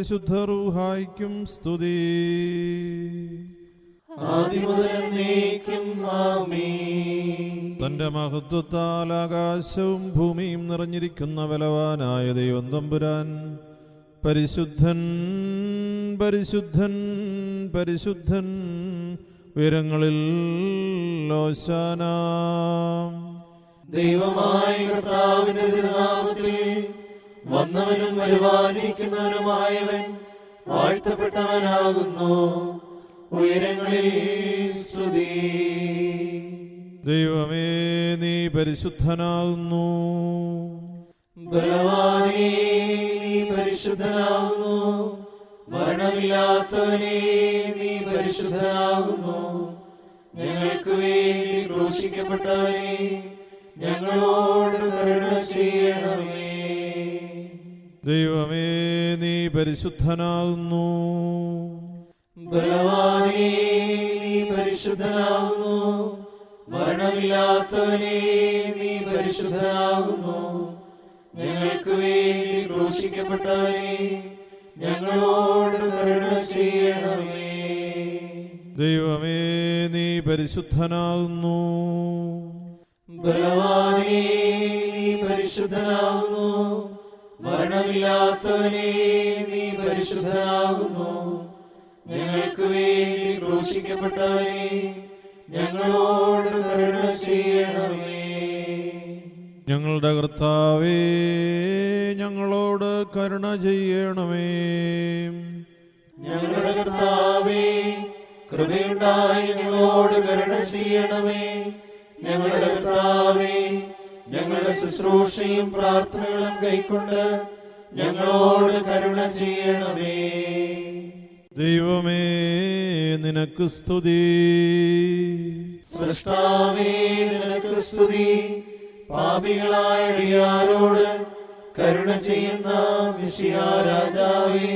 പരിശുദ്ധ റൂഹായിക്കും സ്തുതി. തന്റെ മഹത്വത്താൽ ആകാശവും ഭൂമിയും നിറഞ്ഞിരിക്കുന്ന ബലവാനായ ദൈവം തമ്പുരാൻ പരിശുദ്ധൻ പരിശുദ്ധൻ പരിശുദ്ധൻ, ഉയരങ്ങളിൽ ഓശാന. ദൈവമായ കർത്താവിന്റെ തിരുനാമത്തിൽ വന്നവനും വരുവാനിരിക്കുന്നവനുമായവൻ വാഴ്ത്തപ്പെട്ടവനാകുന്നു. ഉയരങ്ങളിൽ സ്തുതി. ദൈവമേ, നീ പരിശുദ്ധനാകുന്നു. ബലവാനേ, നീ പരിശുദ്ധനാകുന്നു. മരണമില്ലാത്തവനേ, നീ പരിശുദ്ധനാകുന്നു. ഞങ്ങൾക്ക് വേണ്ടി ക്രൂശിക്കപ്പെട്ടവനേ, ഞങ്ങളോട് കരുണ ചെയ്യണമേ. ദൈവമേ, നീ പരിശുദ്ധനാകുന്നു. ബലവാനേ, നീ പരിശുദ്ധനാകുന്നു. മരണമില്ലാത്തവനേ, നീ പരിശുദ്ധനാകുന്നു. ഞങ്ങൾക്ക് വേണ്ടി ക്രൂശിക്കപ്പെട്ടവനേ, ഞങ്ങളോട് കരുണ ചെയ്യണമേ. ദൈവമേ, നീ പരിശുദ്ധനാകുന്നു. ബലവാനേ, നീ പരിശുദ്ധനാകുന്നു. മരണമില്ലാത്തവനേ, നീ പരിശുദ്ധനാകുന്നു. ഞങ്ങൾക്ക് വേണ്ടി ക്രൂശിക്കപ്പെട്ടവനേ, ഞങ്ങളോട് കരുണ ചെയ്യണമേ. ഞങ്ങളുടെ കർത്താവേ, ഞങ്ങളോട് കരുണ ചെയ്യണമേ. ഞങ്ങളുടെ കർത്താവേ, കൃപയുണ്ടായി ഞങ്ങളോട് കരുണ ചെയ്യണമേ. ഞങ്ങളുടെ കർത്താവേ, ഞങ്ങളുടെ ശുശ്രൂഷയും പ്രാർത്ഥനകളും കൈക്കൊണ്ട് ഞങ്ങളോട് കരുണ ചെയ്യണമേ. ദൈവമേ, നിനക്ക് സ്തുതി. സൃഷ്ടാവേ, നിനക്ക് സ്തുതി. പാപികളായ അടിയാരോട് കരുണ ചെയ്യുന്ന മിശിഹാ രാജാവേ,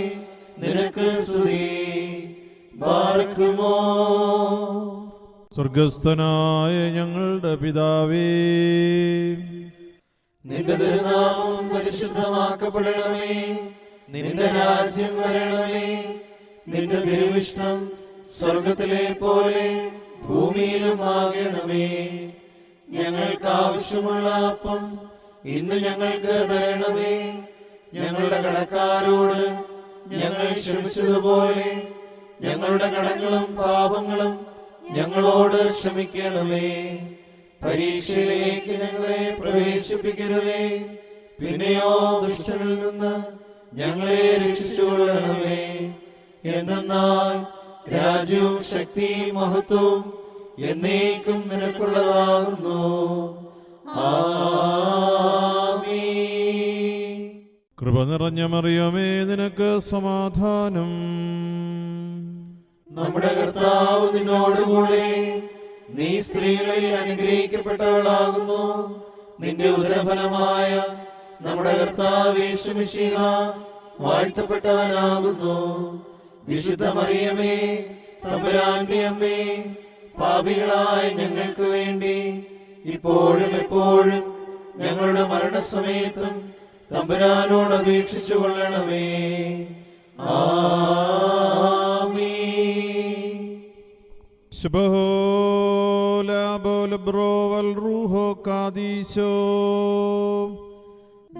നിനക്ക് സ്തുതി. ബാർക്കുമോ. സ്വർഗസ്ഥനായ ഞങ്ങളുടെ പിതാവേ, നിന്റെ തിരുനാമം പരിശുദ്ധമാക്കപ്പെടണമേ. നിന്റെ രാജ്യം വരണമേ. നിന്റെ തിരുവിഷ്ടം സ്വർഗത്തിലെ പോലെ ഭൂമിയിലും ആകണമേ. ഞങ്ങൾക്ക് ആവശ്യമുള്ള അപ്പം ഇന്ന് ഞങ്ങൾക്ക് തരണമേ. ഞങ്ങളുടെ കടക്കാരോട് ഞങ്ങൾ ക്ഷമിച്ചതുപോലെ ഞങ്ങളുടെ കടങ്ങളും പാപങ്ങളും ഞങ്ങളോട് ക്ഷമിക്കണമേ. പരീക്ഷയിലേക്ക് ഞങ്ങളെ പ്രവേശിപ്പിക്കരുതേ, പിന്നെയോ ദുഷ്ടനിൽ നിന്ന് ഞങ്ങളെ രക്ഷിച്ചുകൊള്ളണമേ. എന്തെന്നാൽ രാജ്യവും ശക്തിയും മഹത്വവും എന്നേക്കും നിനക്കുള്ളതാകുന്നു. ആമീൻ. കൃപ നിറഞ്ഞ മറിയമേ, നിനക്ക് സമാധാനം. നമ്മുടെ കർത്താവ് നിന്നോടുകൂടെ, നീ സ്ത്രീകളിൽ അനുഗ്രഹിക്കപ്പെട്ടവളാകുന്നു. നിന്റെ ഉദരഫലമായ നമ്മുടെ കർത്താവ് യേശു മിശിഹ വാഴ്ത്തപ്പെട്ടവനാകുന്നു. വിശുദ്ധ മറിയമേ, തമ്പുരാന്റെ അമ്മേ, പാപികളായ ഞങ്ങൾക്ക് വേണ്ടി ഇപ്പോഴും എപ്പോഴും ഞങ്ങളുടെ മരണസമയത്തും തമ്പുരാനോട് അപേക്ഷിച്ചു കൊള്ളണമേ. ആമീൻ.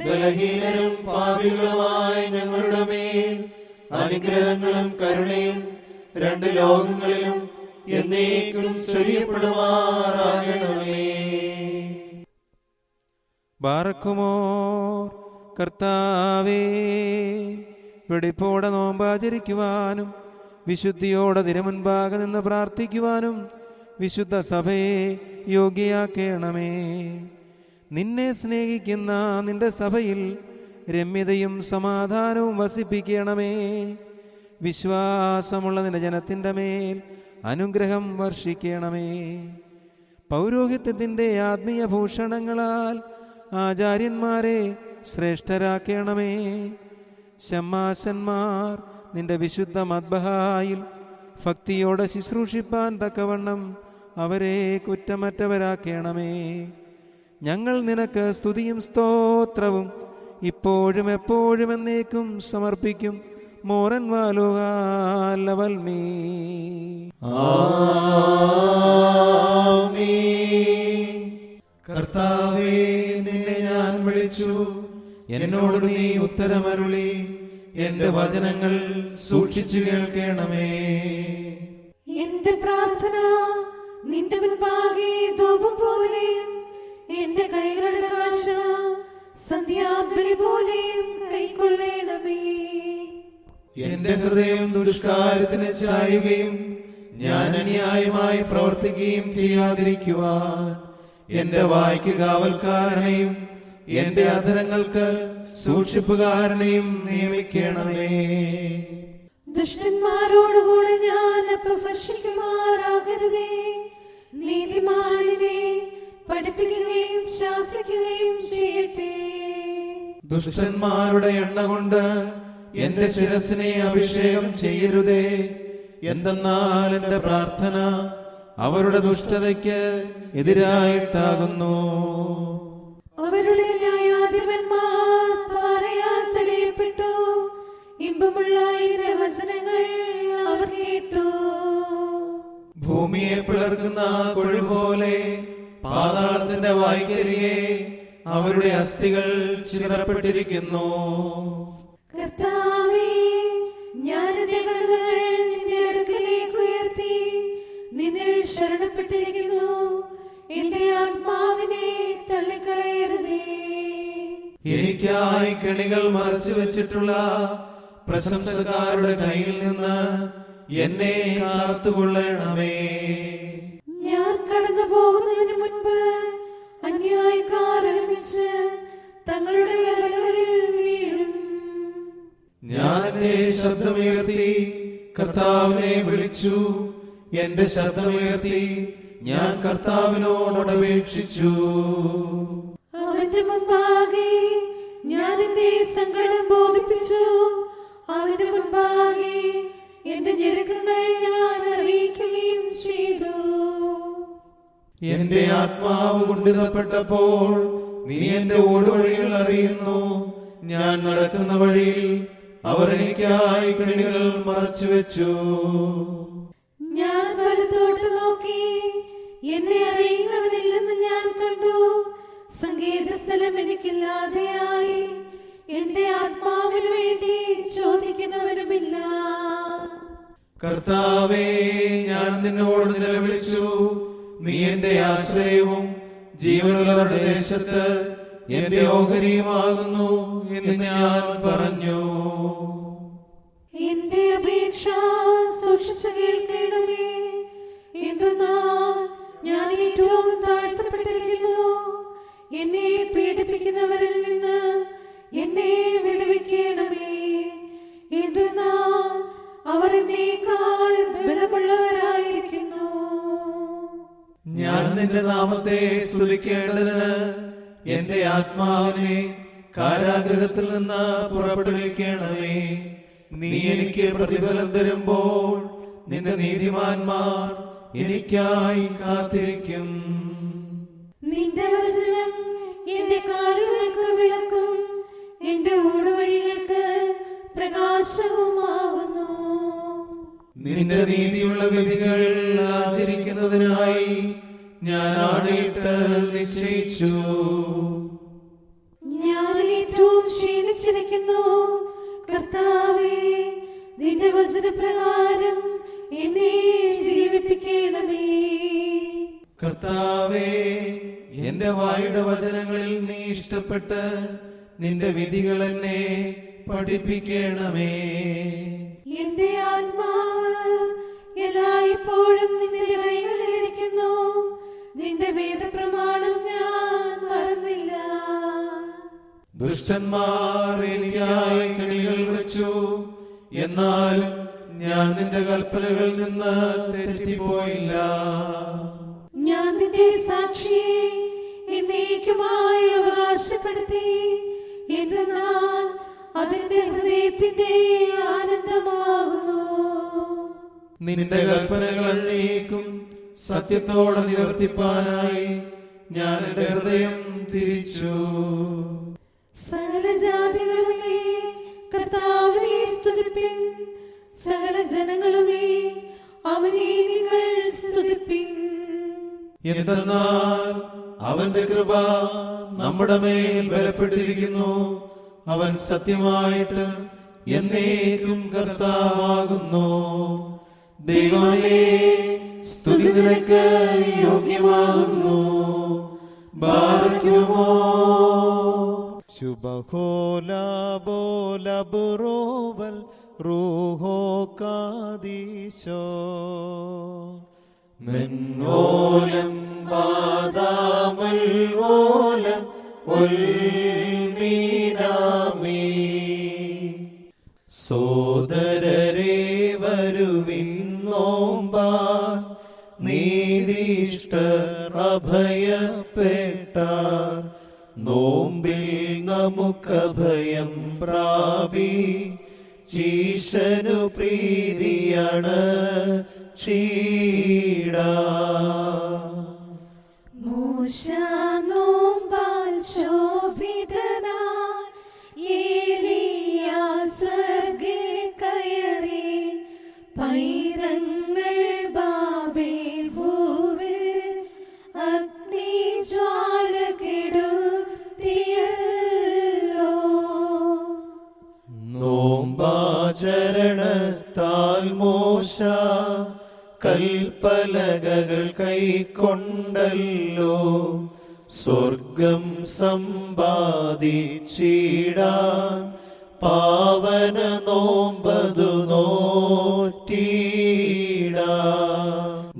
ബലഹീനരും പാപികളുമായ ഞങ്ങളുടെ മേൽ അനുഗ്രഹങ്ങളും കരുണയും രണ്ട് ലോകങ്ങളിലും എന്നേക്കും ചൊരിയപ്പെടുമാറാകണമേ. ബാറക്കുമോർ. കർത്താവേ, വെടിപ്പോടെ നോമ്പാചരിക്കുവാനും വിശുദ്ധിയോടെ തിരുമുൻപാകെ നിന്ന് പ്രാർത്ഥിക്കുവാനും വിശുദ്ധ സഭയെ യോഗ്യയാക്കണമേ. നിന്നെ സ്നേഹിക്കുന്ന നിന്റെ സഭയിൽ രമ്യതയും സമാധാനവും വസിപ്പിക്കണമേ. വിശ്വാസമുള്ള നിന്റെ ജനത്തിൻ്റെ മേൽ അനുഗ്രഹം വർഷിക്കണമേ. പൗരോഹിത്യത്തിൻ്റെ ആത്മീയ ഭൂഷണങ്ങളാൽ ആചാര്യന്മാരെ ശ്രേഷ്ഠരാക്കണമേ. ശമ്മാശന്മാർ നിന്റെ വിശുദ്ധ മദ്ബഹായിൽ ഭക്തിയോടെ ശുശ്രൂഷിപ്പാൻ തക്കവണ്ണം അവരെ കുറ്റമറ്റവരാക്കണമേ. ഞങ്ങൾ നിനക്ക് സ്തുതിയും സ്തോത്രവും ഇപ്പോഴും എപ്പോഴും എന്നേക്കും സമർപ്പിക്കും. മോറൻ വാലുകാലവൽമീ. കർത്താവേ, നിന്നെ ഞാൻ വിളിച്ചു, എന്നോട് നീ ഉത്തരമരുളി. എന്റെ വചനങ്ങൾ സൂക്ഷിച്ചു കേൾക്കണമേ. എന്റെ പ്രാർത്ഥന നിന്റെ മുൻപാകെ ധൂപം പോലെയും എന്റെ കൈകളുടെ കാഴ്ച സന്ധ്യാബലി പോലെയും കൈക്കൊള്ളണമേ. എന്റെ ഹൃദയം ദുഷ്കാര്യത്തിന് ചായുകയും ഞാൻ അന്യായമായി പ്രവർത്തിക്കുകയും ചെയ്യാതിരിക്കുവാൻ എന്റെ വായ്ക്ക് കാവൽക്കാരനെയും എന്റെ അധരങ്ങൾക്ക് സൂക്ഷിപ്പുകാരനെയും നിയമിക്കണമേ. ദുഷ്ടന്മാരോടുകൂടെ ഞാൻ അപഭർഷിക്കുമാറാകരുതേ. നീതിമാനിനെ പഠിപ്പിക്കുകയും ശാസിക്കുകയും ചെയ്യട്ടെ. ദുഷ്ടന്മാരുടെ എണ്ണ കൊണ്ട് എന്റെ ശിരസിനെ അഭിഷേകം ചെയ്യരുതേ. എന്തെന്നാൽ എന്റെ പ്രാർത്ഥന അവരുടെ ദുഷ്ടതയ്ക്ക് എതിരായിട്ടാകുന്നു. അവരുടെ ന്യായാധിപന്മാർ പാറയാൽ തടയപ്പെട്ടു. ഇമ്പമുള്ള ഇതിന്റെ വചനങ്ങൾ അവർ കേട്ടു. ഭൂമിയെ പിളർക്കുന്ന കൊഴു പോലെ പാതാളത്തിന്റെ വായ്ക്കരികെ അവരുടെ അസ്ഥികൾ ചിതറപ്പെട്ടിരിക്കുന്നു. കർത്താവേ, ഞാൻ എന്റെ കണ്ണുകൾ നിന്റെ അടുക്കലേക്ക് ഉയർത്തി നിന്നിൽ ശരണപ്പെട്ടിരിക്കുന്നു. എന്റെ ആത്മാവിനെ തള്ളിക്കളയരുതേ. എനിക്കായി കെണികൾ മറച്ചു വെച്ചിട്ടുള്ള പ്രശംസക്കാരുടെ കയ്യിൽ നിന്ന് എന്നെ കാത്തുകൊള്ളണമേ. ഞാൻ കടന്നു പോകുന്നതിന് മുൻപ് അന്യായക്കാർ ഒരുമിച്ച് തങ്ങളുടെ വിരലുകളിൽ വീഴും. ഞാൻ എന്റെ ശബ്ദമുയർത്തി കർത്താവിനെ വിളിച്ചു. എന്റെ ശബ്ദമുയർത്തി ഞാൻ കർത്താവിനോട് അപേക്ഷിച്ചു. അവന്റെ മുമ്പാകെ ഞാൻ എന്റെ സങ്കടം ബോധിപ്പിച്ചു. അവന്റെ മുമ്പാകെ എന്റെ ഞെരുക്കങ്ങൾ ഞാൻ അറിയിക്കുകയും ചെയ്തു. എന്റെ ആത്മാവ് കുണ്ഠിതപ്പെട്ടപ്പോൾ നീ എന്റെ ഓടുവഴികൾ അറിയുന്നു. ഞാൻ നടക്കുന്ന വഴിയിൽ അവർ എനിക്കായി കെണികൾ മറച്ചു വെച്ചു. ഞാൻ വലത്തോട്ട് നോക്കി, എന്നെ അറിയുന്നവനില്ലെന്ന് ഞാൻ കണ്ടു. സങ്കേത സ്ഥലം എനിക്കില്ലാതെയായി. എന്റെ ആത്മാവിന് വേണ്ടി ചോദിക്കുന്നവനുമില്ല. കർത്താവേ, ഞാൻ നിന്നോട് നിലവിളിച്ചു. നീ എന്റെ ആശ്രയവും ജീവനുള്ളവരുടെ ദേശത്ത് എന്റെ ഓഹരിയുമാകുന്നു എന്ന് ഞാൻ പറഞ്ഞു. എന്റെ അപേക്ഷ സൂക്ഷിച്ചു കേൾക്കണമേ. എന്തെന്നാൽ ഞാൻ ഏറ്റവും താഴ്ത്തപ്പെട്ടിരിക്കുന്നു. എന്നെ പീഡിപ്പിക്കുന്നവരിൽ നിന്ന് എന്നെ വിടുവിക്കണമേ. എന്തെന്നാൽ അവർ എന്നേക്കാൾ ബലമുള്ളവരായിരിക്കുന്നു. ഞാൻ നിന്റെ നാമത്തെ സ്തുതിക്കേണ്ടതിന് എന്റെ ആത്മാവിനെ കാരാഗൃഹത്തിൽ നിന്ന് പുറപ്പെടുവിക്കണമേ. നീ എനിക്ക് പ്രതിഫലം തരുമ്പോൾ നിന്റെ നീതിമാന്മാർ എനിക്കായി കാത്തിരിക്കും. നിന്റെ വചനം എന്റെ കാലുകൾക്ക് വിളക്കും എന്റെ ഊടുവഴികൾക്ക് പ്രകാശവുമാകുന്നു. നിന്റെ നീതിയുള്ള വിധികൾ ആചരിക്കുന്നതിനായി ഞാൻ ആണയിട്ട് നിശ്ചയിച്ചു. ഞാൻ ഏറ്റവും ക്ഷീണിച്ചിരിക്കുന്നു. കർത്താവേ, നിന്റെ വചനപ്രകാരം എന്നെ ജീവിപ്പിക്കണമേ. കർത്താവേ, എന്റെ വായുടെ വചനങ്ങളിൽ നീ ഇഷ്ടപ്പെട്ട് നിന്റെ വിധികൾ എന്നെ പഠിപ്പിക്കണമേ. എന്റെ ആത്മാവ് എല്ലായ്പ്പോഴും നിന്റെ കൈകളിലിരിക്കുന്നു. നിന്റെ വേദപ്രമാണം ഞാൻ മറന്നില്ല. ദുഷ്ടന്മാർ എനിക്കായി കെണികൾ വെച്ചു. എന്നാലും ഞാൻ നിന്റെ കൽപ്പനകളിൽ നിന്ന് തെറ്റിപ്പോയില്ല. ഞാൻ നിന്റെ സാക്ഷിയെ എന്നേക്കുമായി അവകാശപ്പെടുത്തി. എന്തെന്നാൽ അതിന്റെ ഹൃദയത്തിന്റെ ആനന്ദമാകുന്നു. നിന്റെ കൽപ്പനകൾ അന്നേക്കും സത്യത്തോടെ നിവർത്തിപ്പാനായി ഞാൻ എന്റെ ഹൃദയം തിരിച്ചു. സകല ജാതികളുമേ, കർത്താവിനെ സ്തുതിപ്പിൻ. സകല ജനങ്ങളുമേ അവനെ നിങ്ങൾ സ്തുതിപ്പിൻ. എന്തെന്നാൽ അവന്റെ കൃപ നമ്മുടെ മേൽ ബലപ്പെട്ടിരിക്കുന്നു. അവൻ സത്യമായിട്ട് എന്നേക്കും കർത്താവാകുന്നു. ദൈവമേ, സ്തുതി നിനക്ക് യോഗ്യമാകുന്നു. ബാറക്കുമോ ശുഭഹോലാബോലബുറോവൽ റൂഹോ കാദീശോ മെന്നോലം വാദാമൽ ഓലം ഉൽമീനാമീ. സോദരരെ വരുവിൻ നോമ്പാൻ, നീതിഷ്ഠർ അഭയപ്പെട്ടാർ. നോമ്പിൽ നമുക്കഭയം പ്രാപി, ചീശനു പ്രീതിയാണ് ചീട. മൂശ നോമ്പാൽ ശോഭിതനായി ഏലിയാ സ്വർഗ്ഗേ കയറി. പൈരങ്ങൾ ബാബേൽ ഭൂവിൽ അഗ്നിജ്വാല കെടുത്തിയല്ലോ. നോമ്പാചരണത്താൽ മോശ കൽപ്പലകകൾ കൈക്കൊണ്ടല്ലോ. സ്വർഗം സമ്പാദിച്ചിടാൻ പാവന നോമ്പതു നോറ്റീടാ.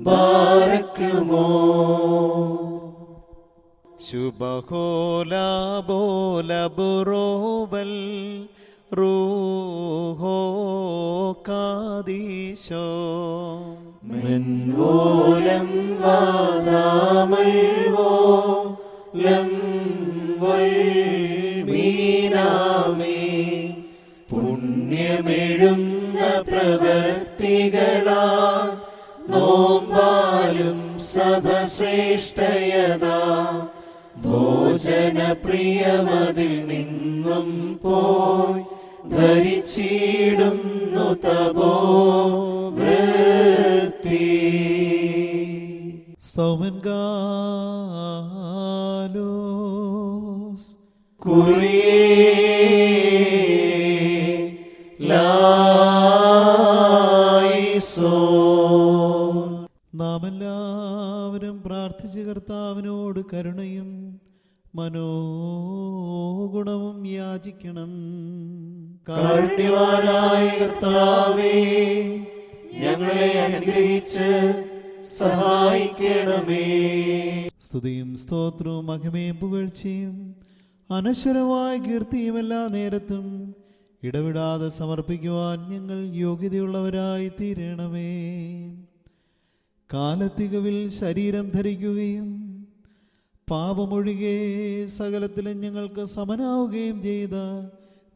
ബാറക്കുമോ ശുഭഹോലാബോലബുറോവൽ റൂഹോ കാദീശോ മെൻവോലം വാദാമൽ ഓലം വൽമീനാമേ. പുണ്യമെഴുന്ന പ്രവർത്തികളാ നോമ്പാലും സഭ ശ്രേഷ്ഠയതാ. ഭോജനപ്രിയമതിൽ നിന്നും പോയി ധരിച്ചിടുന്നു തപോ വൃത്തി. സൗമൻ ഗാലോസ് നാം എല്ലാവരും പ്രാർത്ഥിച്ച് കർത്താവിനോട് കരുണയും മനോഗുണവും യാചിക്കണം. കാരുണ്യവാനായ കർത്താവേ, ഞങ്ങളെ അനുഗ്രഹിച്ച് സഹായിക്കണമേ. സ്തുതിയും സ്തോത്രവും മഹിമയും പുകഴ്ചയും അനശ്വരമായ കീർത്തിയും എല്ലാ നേരത്തും ഇടവിടാതെ സമർപ്പിക്കുവാൻ ഞങ്ങൾ യോഗ്യതയുള്ളവരായി തീരണമേ. കാലത്തികവിൽ ശരീരം ധരിക്കുകയും പാപമൊഴികെ സകലത്തിലും ഞങ്ങൾക്ക് സമനാവുകയും ചെയ്ത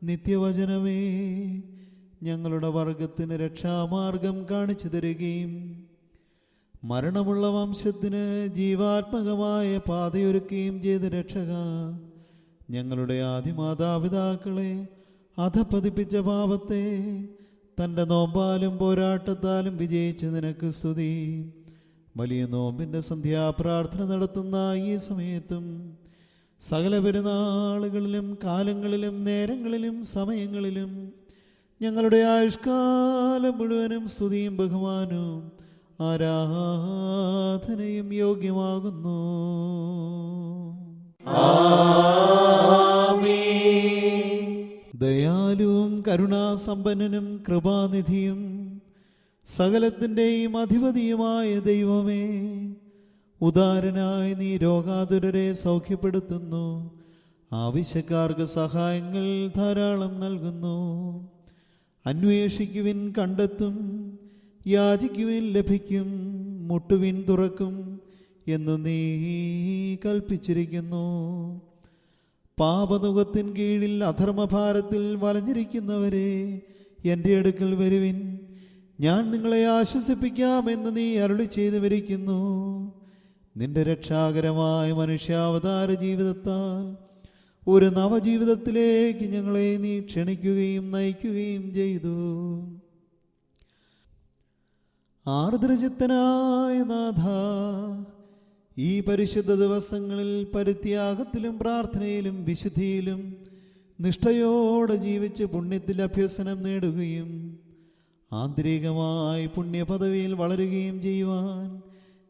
നിത്യവചനമേ, ഞങ്ങളുടെ വർഗത്തിന് രക്ഷാമാർഗം കാണിച്ചു തരികയും മരണമുള്ള വംശത്തിന് ജീവാത്മകമായ പാതയൊരുക്കുകയും ചെയ്ത രക്ഷക, ഞങ്ങളുടെ ആദിമാതാപിതാക്കളെ അധപ്പതിപ്പിച്ച പാപത്തെ തൻ്റെ നോമ്പാലും പോരാട്ടത്താലും വിജയിച്ച് നിനക്ക് സ്തുതി. വലിയ നോമ്പിൻ്റെ സന്ധ്യാപ്രാർത്ഥന നടത്തുന്ന ഈ സമയത്തും സകല പെരുന്നാളുകളിലും കാലങ്ങളിലും നേരങ്ങളിലും സമയങ്ങളിലും ഞങ്ങളുടെ ആയുഷ്കാലം മുഴുവനും സ്തുതിയും ബഹുമാനവും ആരാധനയും യോഗ്യമാകുന്നു. ദയാലുവും കരുണാസമ്പന്നനും കൃപാനിധിയും സകലത്തിൻ്റെയും അധിപതിയുമായ ദൈവമേ, ഉദാരനായി നീ രോഗാതുരരെ സൗഖ്യപ്പെടുത്തുന്നു, ആവശ്യക്കാർക്ക് സഹായങ്ങൾ ധാരാളം നൽകുന്നു. അന്വേഷിക്കുവിൻ കണ്ടെത്തും, യാചിക്കുവിൻ ലഭിക്കും, മുട്ടുവിൻ തുറക്കും എന്നു നീ കൽപ്പിച്ചിരിക്കുന്നു. പാപനുഖത്തിൻ കീഴിൽ അധർമ്മഭാരത്തിൽ വലഞ്ഞിരിക്കുന്നവരെ എൻ്റെ അടുക്കൽ വരുവിൻ, ഞാൻ നിങ്ങളെ ആശ്വസിപ്പിക്കാമെന്ന് നീ അരുളി ചെയ്തു വരിക്കുന്നു. നിന്റെ രക്ഷാകരമായ മനുഷ്യാവതാര ജീവിതത്താൽ ഒരു നവജീവിതത്തിലേക്ക് ഞങ്ങളെ നീ ക്ഷണിക്കുകയും നയിക്കുകയും ചെയ്തു. ആർദ്രചിത്തനായ നാഥ, ഈ പരിശുദ്ധ ദിവസങ്ങളിൽ പരിത്യാഗത്തിലും പ്രാർത്ഥനയിലും വിശുദ്ധിയിലും നിഷ്ഠയോടെ ജീവിച്ച് പുണ്യത്തിൽ അഭ്യസനം നേടുകയും ആന്തരികമായി പുണ്യപദവിയിൽ വളരുകയും ചെയ്യുവാൻ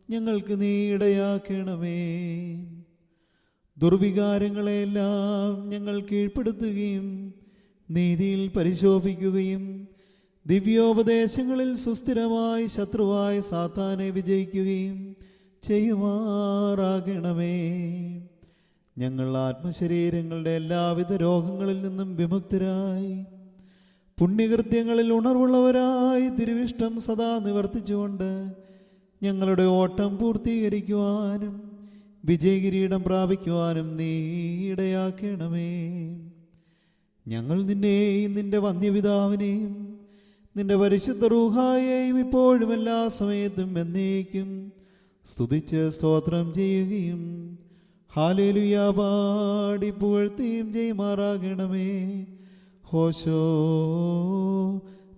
ഞങ്ങൾക്ക് നീ ഇടയാക്കണമേ. ദുർവികാരങ്ങളെല്ലാം ഞങ്ങൾ കീഴ്പ്പെടുത്തുകയും നീതിയിൽ പരിശോഭിക്കുകയും ദിവ്യോപദേശങ്ങളിൽ സുസ്ഥിരമായി ശത്രുവായ സാത്താനെ വിജയിക്കുകയും ചെയ്യുമാറാകണമേ. ഞങ്ങൾ ആത്മശരീരങ്ങളുടെ എല്ലാവിധ രോഗങ്ങളിൽ നിന്നും വിമുക്തരായി പുണ്യകൃത്യങ്ങളിൽ ഉണർവുള്ളവരായി തിരുവിഷ്ടം സദാ നിവർത്തിച്ചുകൊണ്ട് ഞങ്ങളുടെ ഓട്ടം പൂർത്തീകരിക്കുവാനും വിജയകിരീടം പ്രാപിക്കുവാനും നീ ഇടയാക്കണമേ. ഞങ്ങൾ നിന്നെയും നിന്റെ വന്യപിതാവിനെയും നിന്റെ പരിശുദ്ധ റൂഹായെയും ഇപ്പോഴും എല്ലാ സമയത്തും എന്നേക്കും സ്തുതിച്ച് സ്തോത്രം ചെയ്യുകയും ഹല്ലേലൂയ പാടി പുകഴ്ത്തുകയും ചെയ്യുമാറാകണമേ. ഹോശോ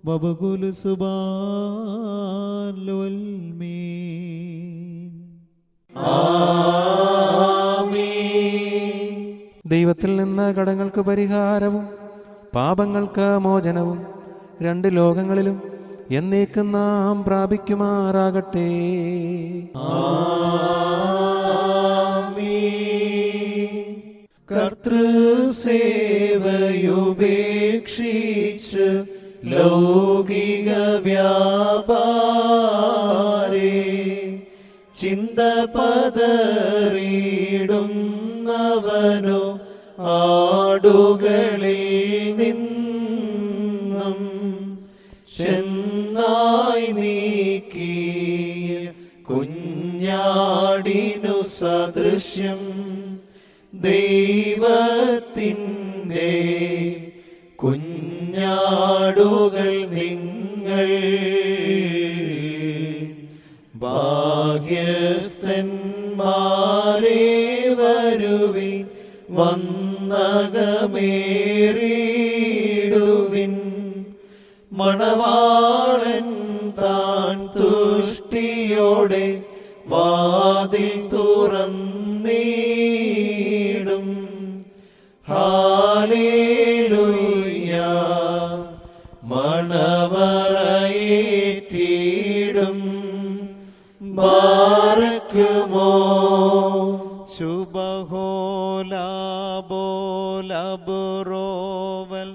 ബബകുൽ സുബാൻ ലോൽമീൻ. ദൈവത്തിൽ നിന്ന് കടങ്ങൾക്ക് പരിഹാരവും പാപങ്ങൾക്ക് മോചനവും രണ്ട് ലോകങ്ങളിലും എന്നേക്കും നാം പ്രാപിക്കുമാറാകട്ടെ. കർത്തൃസേവയുപേക്ഷിച്ച് ലൗകിക വ്യാപാരേ ചിന്ത പതറിടുന്നവനോ ആടുകളിൽ നിന്നും ചെന്നായി നീക്കിയ കുഞ്ഞാടിനു സദൃശ്യം ദൈവത്തിൻ്റെ കുഞ്ഞാടുകൾ നിങ്ങൾ. ഭാഗ്യസ്ഥന്മാരേ വരുവിൻ, വന്നകമേറിടുവിൻ. മണവാളൻ താൻ തുഷ്ടിയോടെ വാതിൽ തുറന്നീടും. ഹല്ലേലൂയ, മണവറയേറ്റിടും. ബാരക്കുമോ ശുഭഹോലാബോലബുറോവൽ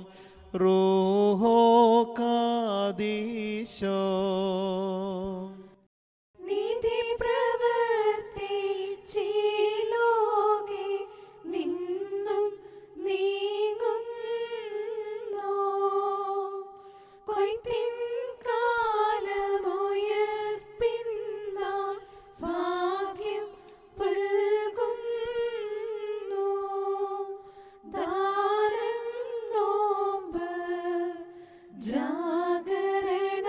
റൂഹോ കാദീശോ. നീതി പ്രവർത്തിച്ചിലോകെ നിന്നും നീങ്ങുന്നു. കൊയ്ത്തിൻ കാലമുയർപ്പിന്നാൾ ഭാഗ്യം പുൽകുന്നു. ദാനം, നോമ്പ്, ജാഗരണ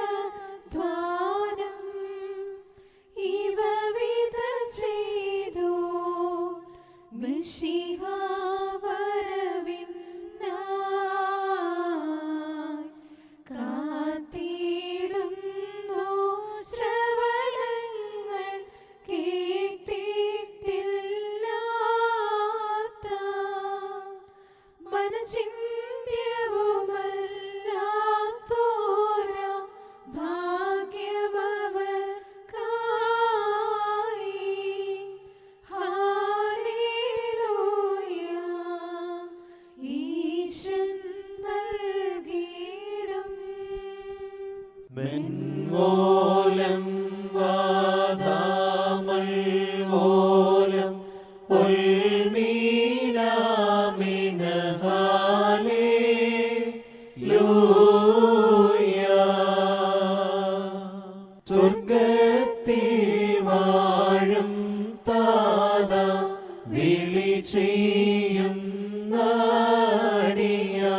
ധ്വാനം ഇവ വിധ ചെയ്തു മിശിഹ വരവിനായി കാത്തിടുന്നു. ശ്രവണങ്ങൾ കേട്ടിട്ടില്ലാത്ത മനചിന്ത്യവുമല്ലാത്തോര ഭാഗ്യമവർക്കായി. ഹല്ലേലൂയ, ഈശൻ നൽകിയിടും. മെൻവോലം വാദാമൽവോലം ഹല്ലേലൂയ. സ്വർഗത്തിൽ വാഴും താത വിളി ചെയ്യും നാടിയാ.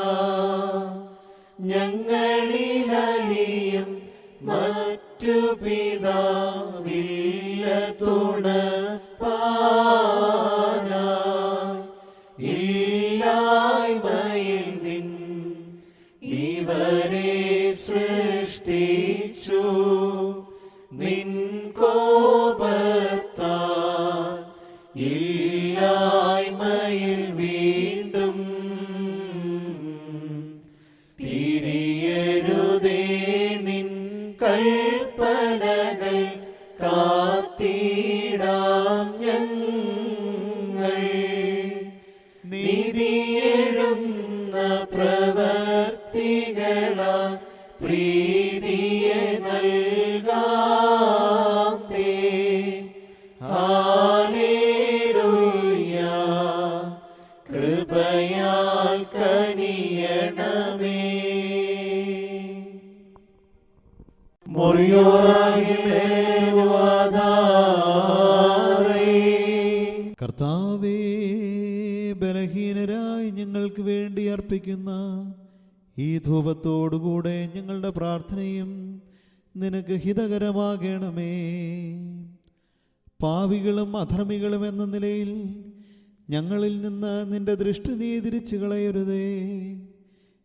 ഞങ്ങളിലലിയും മറ്റു പിതാവില്ല തുണപ്പാനായി. ഇല്ല ക്ഷമിച്ചു. നിൻ കോപത്താൽ ഇല്ലായ്മയിൽ വീണ്ടും തിരിയരുതേ. നിൻ കൽപ്പനകൾ കാത്തിടാം ഞങ്ങൾ. നീതിയെഴുന്ന പ്രവർത്തികളാൽ പ്രീതിയെ നൽകാം തേ. ഹല്ലേലൂയ. കൃപയാൽ കനിയണമേ. മൊറിയോറായി കർത്താവേ, ബലഹീനരായി ഞങ്ങൾക്ക് വേണ്ടി അർപ്പിക്കുന്ന ഈ ധൂപത്തോടുകൂടെ ഞങ്ങളുടെ പ്രാർത്ഥനയും നിനക്ക് ഹിതകരമാകണമേ. പാവികളും അധർമ്മികളും എന്ന നിലയിൽ ഞങ്ങളിൽ നിന്ന് നിന്റെ ദൃഷ്ടി നീ തിരിച്ചു കളയരുതേ.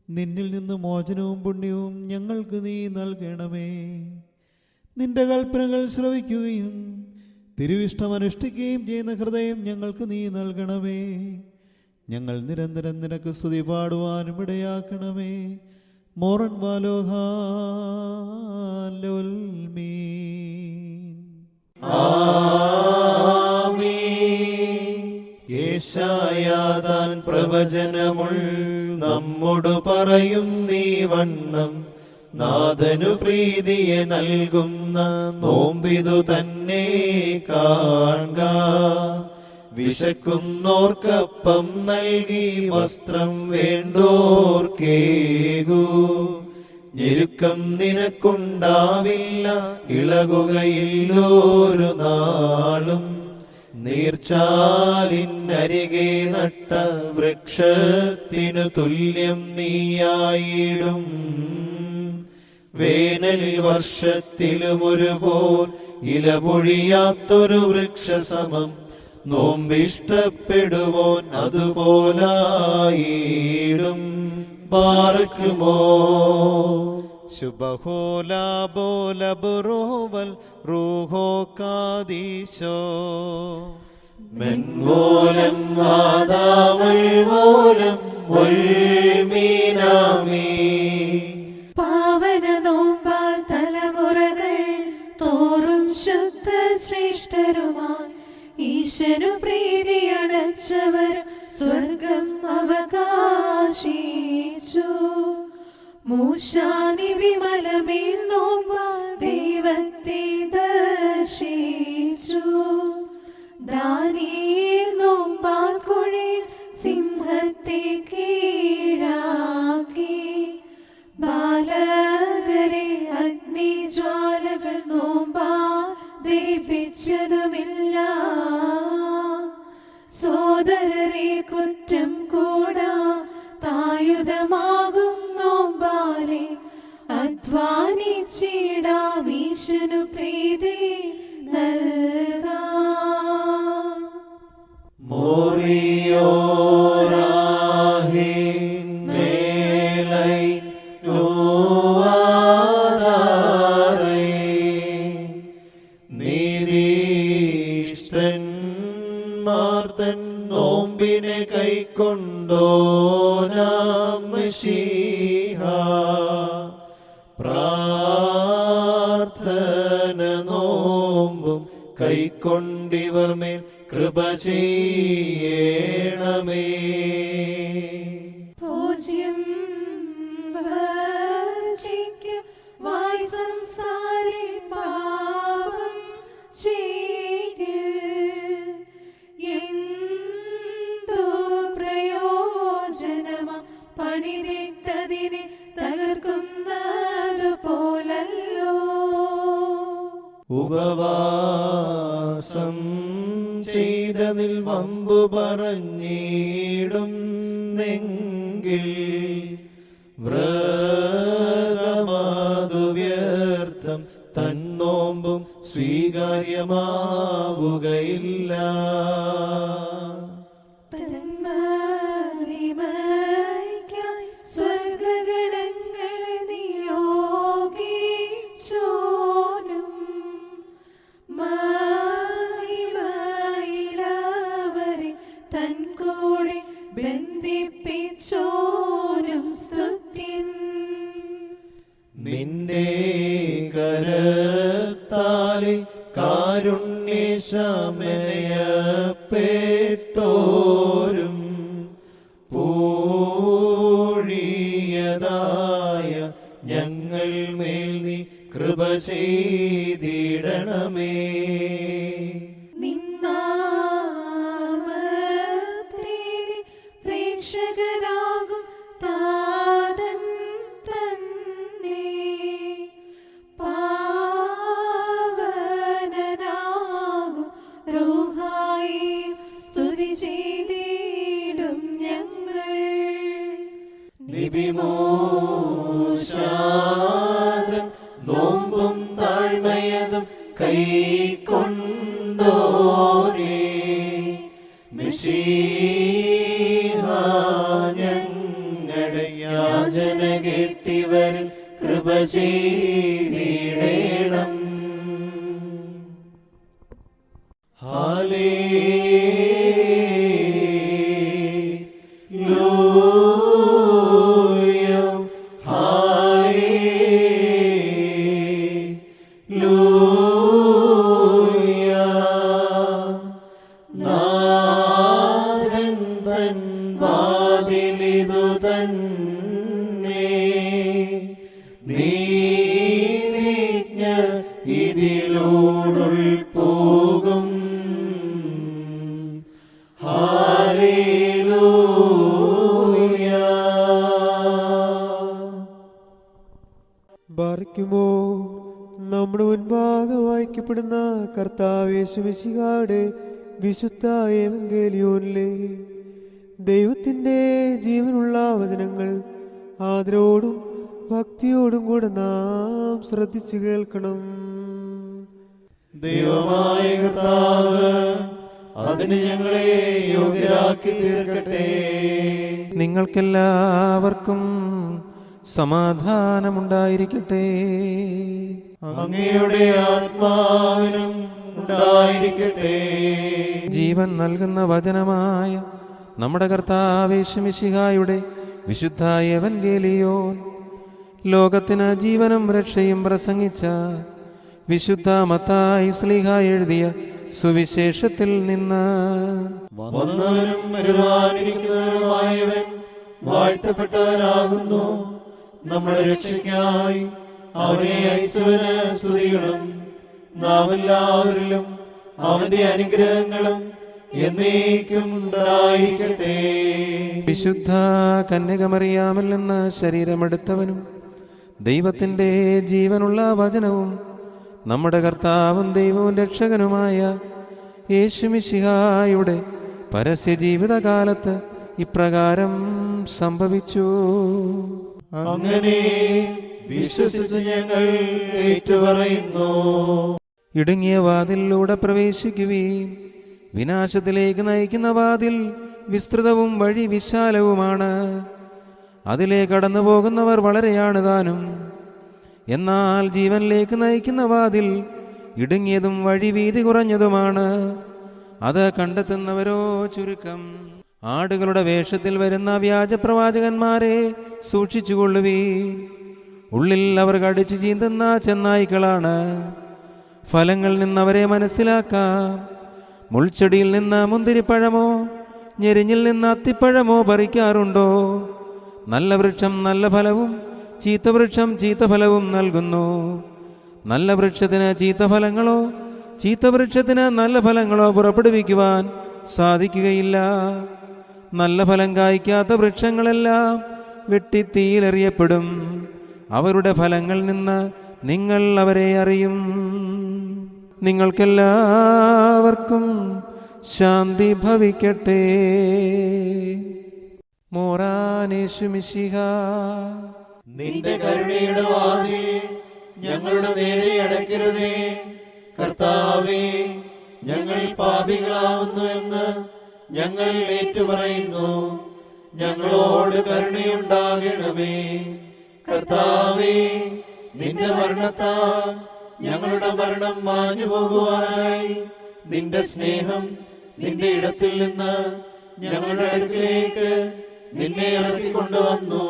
നിന്നിൽ നിന്ന് മോചനവും പുണ്യവും ഞങ്ങൾക്ക് നീ നൽകണമേ. നിന്റെ കൽപ്പനകൾ ശ്രവിക്കുകയും തിരുവിഷ്ടം അനുഷ്ഠിക്കുകയും ചെയ്യുന്ന ഹൃദയം ഞങ്ങൾക്ക് നീ നൽകണമേ. ഞങ്ങൾ നിരന്തരം നിനക്ക് സ്തുതി പാടുവാനും ഇടയാക്കണമേ. മോറൻ വാലോഹാലോൽമീൻ. യേശായാതാൻ പ്രവചനമുൾ നമ്മോട് പറയും നീ വണ്ണം, നാഥനു പ്രീതിയെ നൽകുന്ന നോമ്പിതു തന്നെ കാൺക. വിശക്കുന്നോർക്കപ്പം നൽകി വസ്ത്രം വേണ്ടോർക്കേകൂ. ഞെരുക്കം നിനക്കുണ്ടാവില്ല, ഇളകുകയില്ലോരു നാളും. നീർച്ചാലിനരികെ നട്ട വൃക്ഷത്തിനു തുല്യം നീയായിടും. വേനലിൽ വർഷത്തിലും ഒരുപോൽ ഇല പൊഴിയാത്തൊരു വൃക്ഷസമം. നോമ്പിഷ്ടപ്പെടുവോൻ അതുപോലായിടും. ബാറക്കുമോ ശുഭഹോലാബോലബുറോവൽ റൂഹോ കാദീശോ. മെൻമൂലം വാദാവൽ മൂലം വൽമീനാമീ. പാവന നോമ്പാൽ തലമുറകൾ തോറും ശുദ്ധ ശ്രേഷ്ഠരുമായി ഈശനു പ്രീതിയടച്ചവർ സ്വർഗം അവകാശിച്ചു. മൂശാനി വിമലമേൽ നോമ്പാൽ ദൈവത്തെ ദർശിച്ചു. ദാനിയേൽ നോമ്പാൽ കുഴിയിൽ സിംഹത്തെ കീഴാക്കി. ബാലകരെ അഗ്നിജ്വാലകൾ നോമ്പാ ദീപിച്ചതുമില്ല. സോദരരെ കുറ്റം കൂടാ തായുധമാകും നോമ്പാലെ അധ്വാനിച്ചിടാം ഈശനു പ്രീതി നൽകാം. മോറിയോരാഹി മേലൈ നോവാദാരൈ. നീതിഷ്ഠന്മാർത്തൻ നോമ്പിനെ കൈക്കൊണ്ടോനാം മശീഹ. പ്രാർത്ഥന നോമ്പും കൈക്കൊണ്ടിവർ മേൽ കൃപ ചെയ്യണമേ. പൂജ്യം വർജിക്കും വായ് സംസാരി പാപം ചെയ്കിൽ. എന്തോ പ്രയോജനമാ പണിതിട്ടതിനെ തകർക്കുന്നത് പോലല്ലോ. ഉപവാസം ചെയ്തതിൽ വമ്പു പറഞ്ഞിടും നെങ്കിൽ വ്രതമാതു വ്യർത്ഥം. തന്നോമ്പും സ്വീകാര്യമാവുകയില്ല. മഹിമയ്ക്കായി സ്വർഗഗണങ്ങളെ നിയോഗിച്ചോ. കരത്താലെ കാരുണ്യശമനയപ്പെട്ടോരും പൂഴിയതായ ഞങ്ങൾ മേൽ നീ കൃപ ചെയ്തിടണമേ. നിന്നാമത്തേനെ പ്രേക്ഷകരാകും താതൻ തന്നെ പാവനനാകും റൂഹായി സ്തുതി ചെയ്തിടും ഞങ്ങൾ. നിബിമോശാദൻ നോമ്പും താഴ്മയതും കൈക്കൊണ്ടോരേ മിശീഹ ഞങ്ങളുടെ യാചന കേട്ടിവരിൽ കൃപ ചെയ്തിടേണം. നാഥൻ തൻ വാതിലിതു തന്നെ നീതിജ്ഞ ഇതിലൂടുൾ പോകും. ബാർക്കുമോ നമ്മുടെ മുൻപാകെ വായിക്കപ്പെടുന്ന കർത്താവ് യേശുമിശിഹായുടെ വിശുദ്ധ എവങ്കേലിയോനിലെ ദൈവത്തിൻ്റെ ജീവനുള്ള വചനങ്ങൾ ആദരവോടും ഭക്തിയോടും കൂടെ നാം ശ്രദ്ധിച്ചു കേൾക്കണം. ദൈവമായ കർത്താവ് അതിന് ഞങ്ങളെ യോഗ്യരാക്കി തീർക്കട്ടെ. നിങ്ങൾക്കെല്ലാവർക്കും സമാധാനമുണ്ടായിരിക്കട്ടെ. അങ്ങയുടെ ആത്മാവിനും ഉണ്ടായിരിക്കട്ടെ. ജീവൻ നൽകുന്ന വചനമായ നമ്മുടെ കർത്താവ് യേശുമിശിഹായുടെ വിശുദ്ധ എവങ്കേലിയോൻ ലോകത്തിന് ജീവനും രക്ഷയും പ്രസംഗിച്ച വിശുദ്ധ മത്തായി ശ്ലീഹ എഴുതിയ സുവിശേഷത്തിൽ നിന്ന്. വന്നവനും വരുവാനിരിക്കുന്നവനുമായവൻ വാഴ്ത്തപ്പെട്ടവനാകുന്നു. നമ്മുടെ രക്ഷയ്ക്കായി അവനെ അയച്ചവന് സ്തുതികളും. നാം എല്ലാവരിലും അവന്റെ അനുഗ്രഹങ്ങളും എന്നേക്കും ഉണ്ടായിരിക്കട്ടെ. വിശുദ്ധ കന്യകമറിയാമിൽ നിന്ന് ശരീരമെടുത്തവനും ദൈവത്തിൻ്റെ ജീവനുള്ള വചനവും നമ്മുടെ കർത്താവും ദൈവവും രക്ഷകനുമായ യേശുമിശിഹായുടെ പരസ്യ ജീവിതകാലത്ത് ഇപ്രകാരം സംഭവിച്ചു. അങ്ങനെ വിശ്വസിച്ച് ഞങ്ങൾ ഏറ്റുപറയുന്നു. ഇടുങ്ങിയ വാതിലിലൂടെ പ്രവേശിക്കുവീൻ. വിനാശത്തിലേക്ക് നയിക്കുന്ന വാതിൽ വിസ്തൃതവും വഴി വിശാലവുമാണ്. അതിലെ കടന്നു പോകുന്നവർ വളരെയാണ് താനും. എന്നാൽ ജീവനിലേക്ക് നയിക്കുന്ന വാതിൽ ഇടുങ്ങിയതും വഴി വീതി കുറഞ്ഞതുമാണ്. അത് കണ്ടെത്തുന്നവരോ ചുരുക്കം. ആടുകളുടെ വേഷത്തിൽ വരുന്ന വ്യാജപ്രവാചകന്മാരെ സൂക്ഷിച്ചുകൊള്ളുവീൻ. ഉള്ളിൽ അവർ കടിച്ചു ചീന്തുന്ന ചെന്നായ്ക്കളാണ്. ഫലങ്ങളിൽ നിന്നവരെ മനസ്സിലാക്കാം. മുൾച്ചെടിയിൽ നിന്ന് മുന്തിരിപ്പഴമോ ഞെരിഞ്ഞിൽ നിന്ന് അത്തിപ്പഴമോ പറിക്കാറുണ്ടോ? നല്ല വൃക്ഷം നല്ല ഫലവും ചീത്ത വൃക്ഷം ചീത്ത ഫലവും നൽകുന്നു. നല്ല വൃക്ഷത്തിന് ചീത്ത ഫലങ്ങളോ ചീത്ത വൃക്ഷത്തിന് നല്ല ഫലങ്ങളോ പുറപ്പെടുവിക്കുവാൻ സാധിക്കുകയില്ല. നല്ല ഫലം കായ്ക്കാത്ത വൃക്ഷങ്ങളെല്ലാം വെട്ടിത്തീയിലെറിയപ്പെടും. അവരുടെ ഫലങ്ങളിൽ നിന്ന് നിങ്ങൾ അവരെ അറിയും. നിങ്ങൾക്കെല്ലാവർക്കും ശാന്തി ഭവിക്കട്ടെ. മോറാനേശുമിശിഹ നിന്റെ കരുണയുടെ വാതിൽ ഞങ്ങളുടെ നേരെ അടയ്ക്കരുതേ. കർത്താവേ, ഞങ്ങൾ പാപികളാവുന്നു എന്ന് ഞങ്ങൾ ഏറ്റുപറയുന്നു. ഞങ്ങളോട് കരുണയുണ്ടാകണമേ. കർത്താവേ, നിന്റെ മരണത്താൽ ഞങ്ങളുടെ മരണം മാഞ്ഞു പോകുവാനായി നിന്റെ സ്നേഹം നിന്റെ ഇടത്തിൽ നിന്ന് ഞങ്ങളുടെ അടുക്കിലേക്ക് നിന്നെ ഇറക്കിക്കൊണ്ടുവന്നു.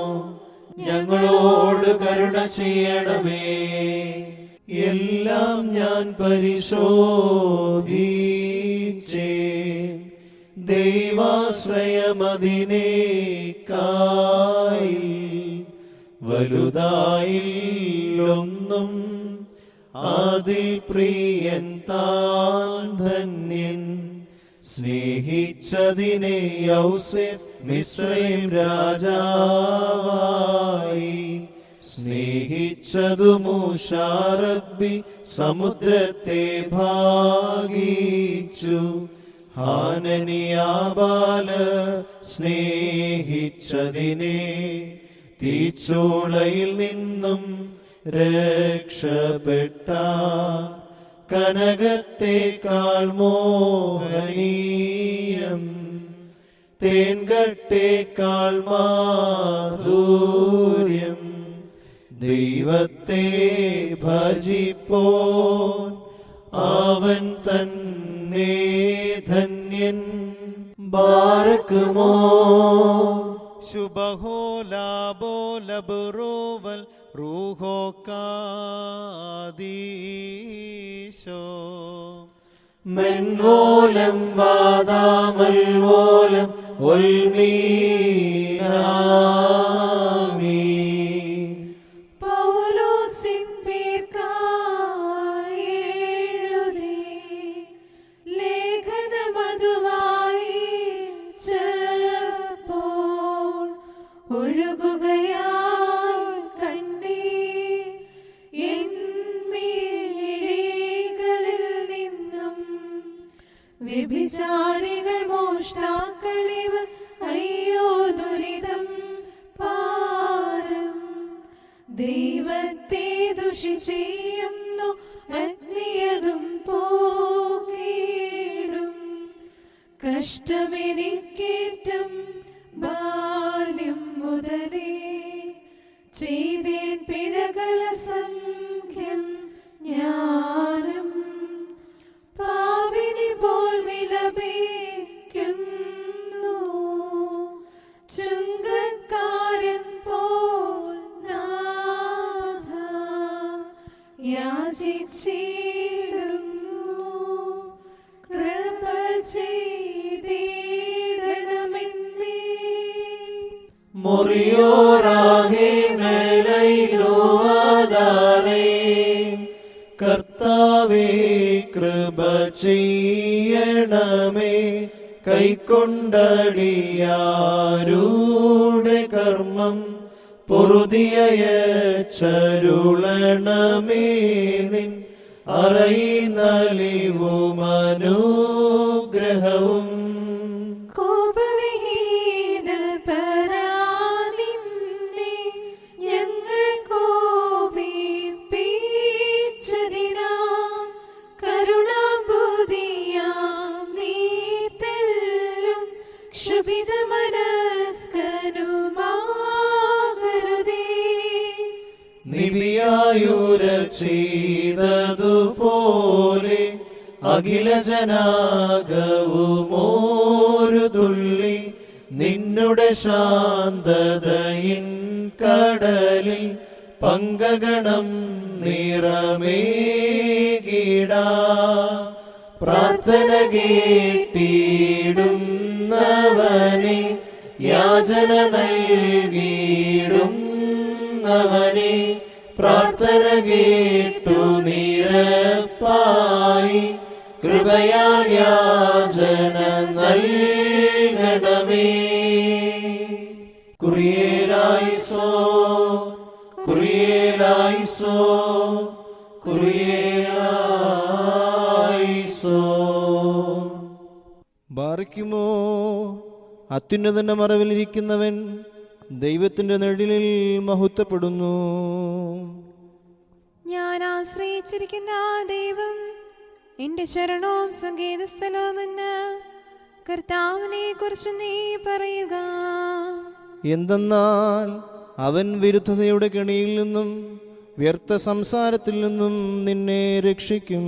ഞങ്ങളോട് കരുണ ചെയ്യണമേ. എല്ലാം ഞാൻ പരിശോധിച്ചേ, ദൈവാശ്രയമതിനേക്കായി വലുതായില്ലൊന്നും, അതിൽ പ്രിയൻ താൻ ധന്യൻ. സ്നേഹിച്ചതിനെ യൗസേഫ് മിസ്രൈം രാജാവായി, സ്നേഹിച്ചതു മൂശാ റബ്ബി സമുദ്രത്തെ ഭാഗിച്ചു. ഹാനനിയാബാല സ്നേഹിച്ചതിനെ തീച്ചൂളയിൽ നിന്നും രക്ഷപ്പെട്ട, കനകത്തേക്കാൾ മോഹനീയം തേൻകട്ടേക്കാൾ മാധുര്യം. ദൈവത്തെ ഭജിപ്പോൻ അവൻ തന്നെ ധന്യൻ. ബാരക്കുമോ ശുഭഹോലാബോലബറോവൽ റൂഹോ കാദീശോ. മെൻവോലം വാദാമൽവോലം ഒൽമീനാമീ. പൗലോസിൻ പേർക്കായി എഴുതി ലേഖനമതുവായിച്ചപ്പോൾ ഒഴുകുകയായി കണ്ണീർ എൻ മിഴികളിൽ നിന്നും. വ്യഭിചാരികൾ മോഷ്ടാക്കളിവ് അയ്യോ ദുരിതം പാരം. ദൈവത്തെ ദുഷിച്ചെയ്യുന്നു അഗ്നിയതും പോകീടും. കഷ്ടമെനിക്കേറ്റം ബാല്യം മുതലേ ചെയ്തേൻ പിഴകള സംഖ്യം ഞാനും. പാവിനി പോൽ വിലപിക്കുന്നു, ചുങ്കക്കാരൻ പോൽ നാഥ യാചിച്ചിടുന്നു. കൃപ ചെയ്തിടണമെന്മേൽ. മുറിയോറാഹേ മേലയിലോ ആധാരേ. കർത്താവേ കൃപ ചെയ്യണമേ, കൈക്കൊണ്ടടിയാരുടെ കർമ്മം പൊറുതിയച്ചരുളണമേ. നിൻ അറിയുന്നലിവും അനുഗ്രഹവും കോപവിഹീനപരാനിന്നെ ഞങ്ങൾ കോപിപ്പിച്ചതിനാൽ കരുണാബുദ്ധിയാം നീ തെല്ലും ക്ഷുഭിതമനസ്കനുമാകരുതേ. നിബിയായുര ചെയ്തതുപോലെ അഖില ജനാഗവുമോരു തുള്ളി നിന്നുടെ ശാന്തതയിൻ കടലിൽ പങ്കഗണം നിറമേകിടാ. പ്രാർത്ഥന കേട്ടിടുന്നവനെ, യാചന നൽകിയിടുന്നവനെ, പ്രാർത്ഥന കേട്ടു നിരപ്പായി കൃപയാൽ യാചന നൽകണമേ. കുറിയേലായിസോ കുറിയേലായിസോ കുറിയേലായിസോ. ബാറിക്കുമോ അത്യുന്നതന്റെ മറവിലിരിക്കുന്നവൻ ദൈവത്തിന്റെ നിഴലിൽ മഹത്വപ്പെടുന്നു. ഞാൻ ആശ്രയിച്ചിരിക്കുന്ന ദൈവം എന്റെ ശരണവും സങ്കേതസ്ഥലവുമെന്ന് കർത്താവിനെ കുറിച്ച് നീ പറയുക. എന്തെന്നാൽ അവൻ വിരുദ്ധതയുടെ കെണിയിൽ നിന്നും വ്യർത്ഥ സംസാരത്തിൽ നിന്നും നിന്നെ രക്ഷിക്കും.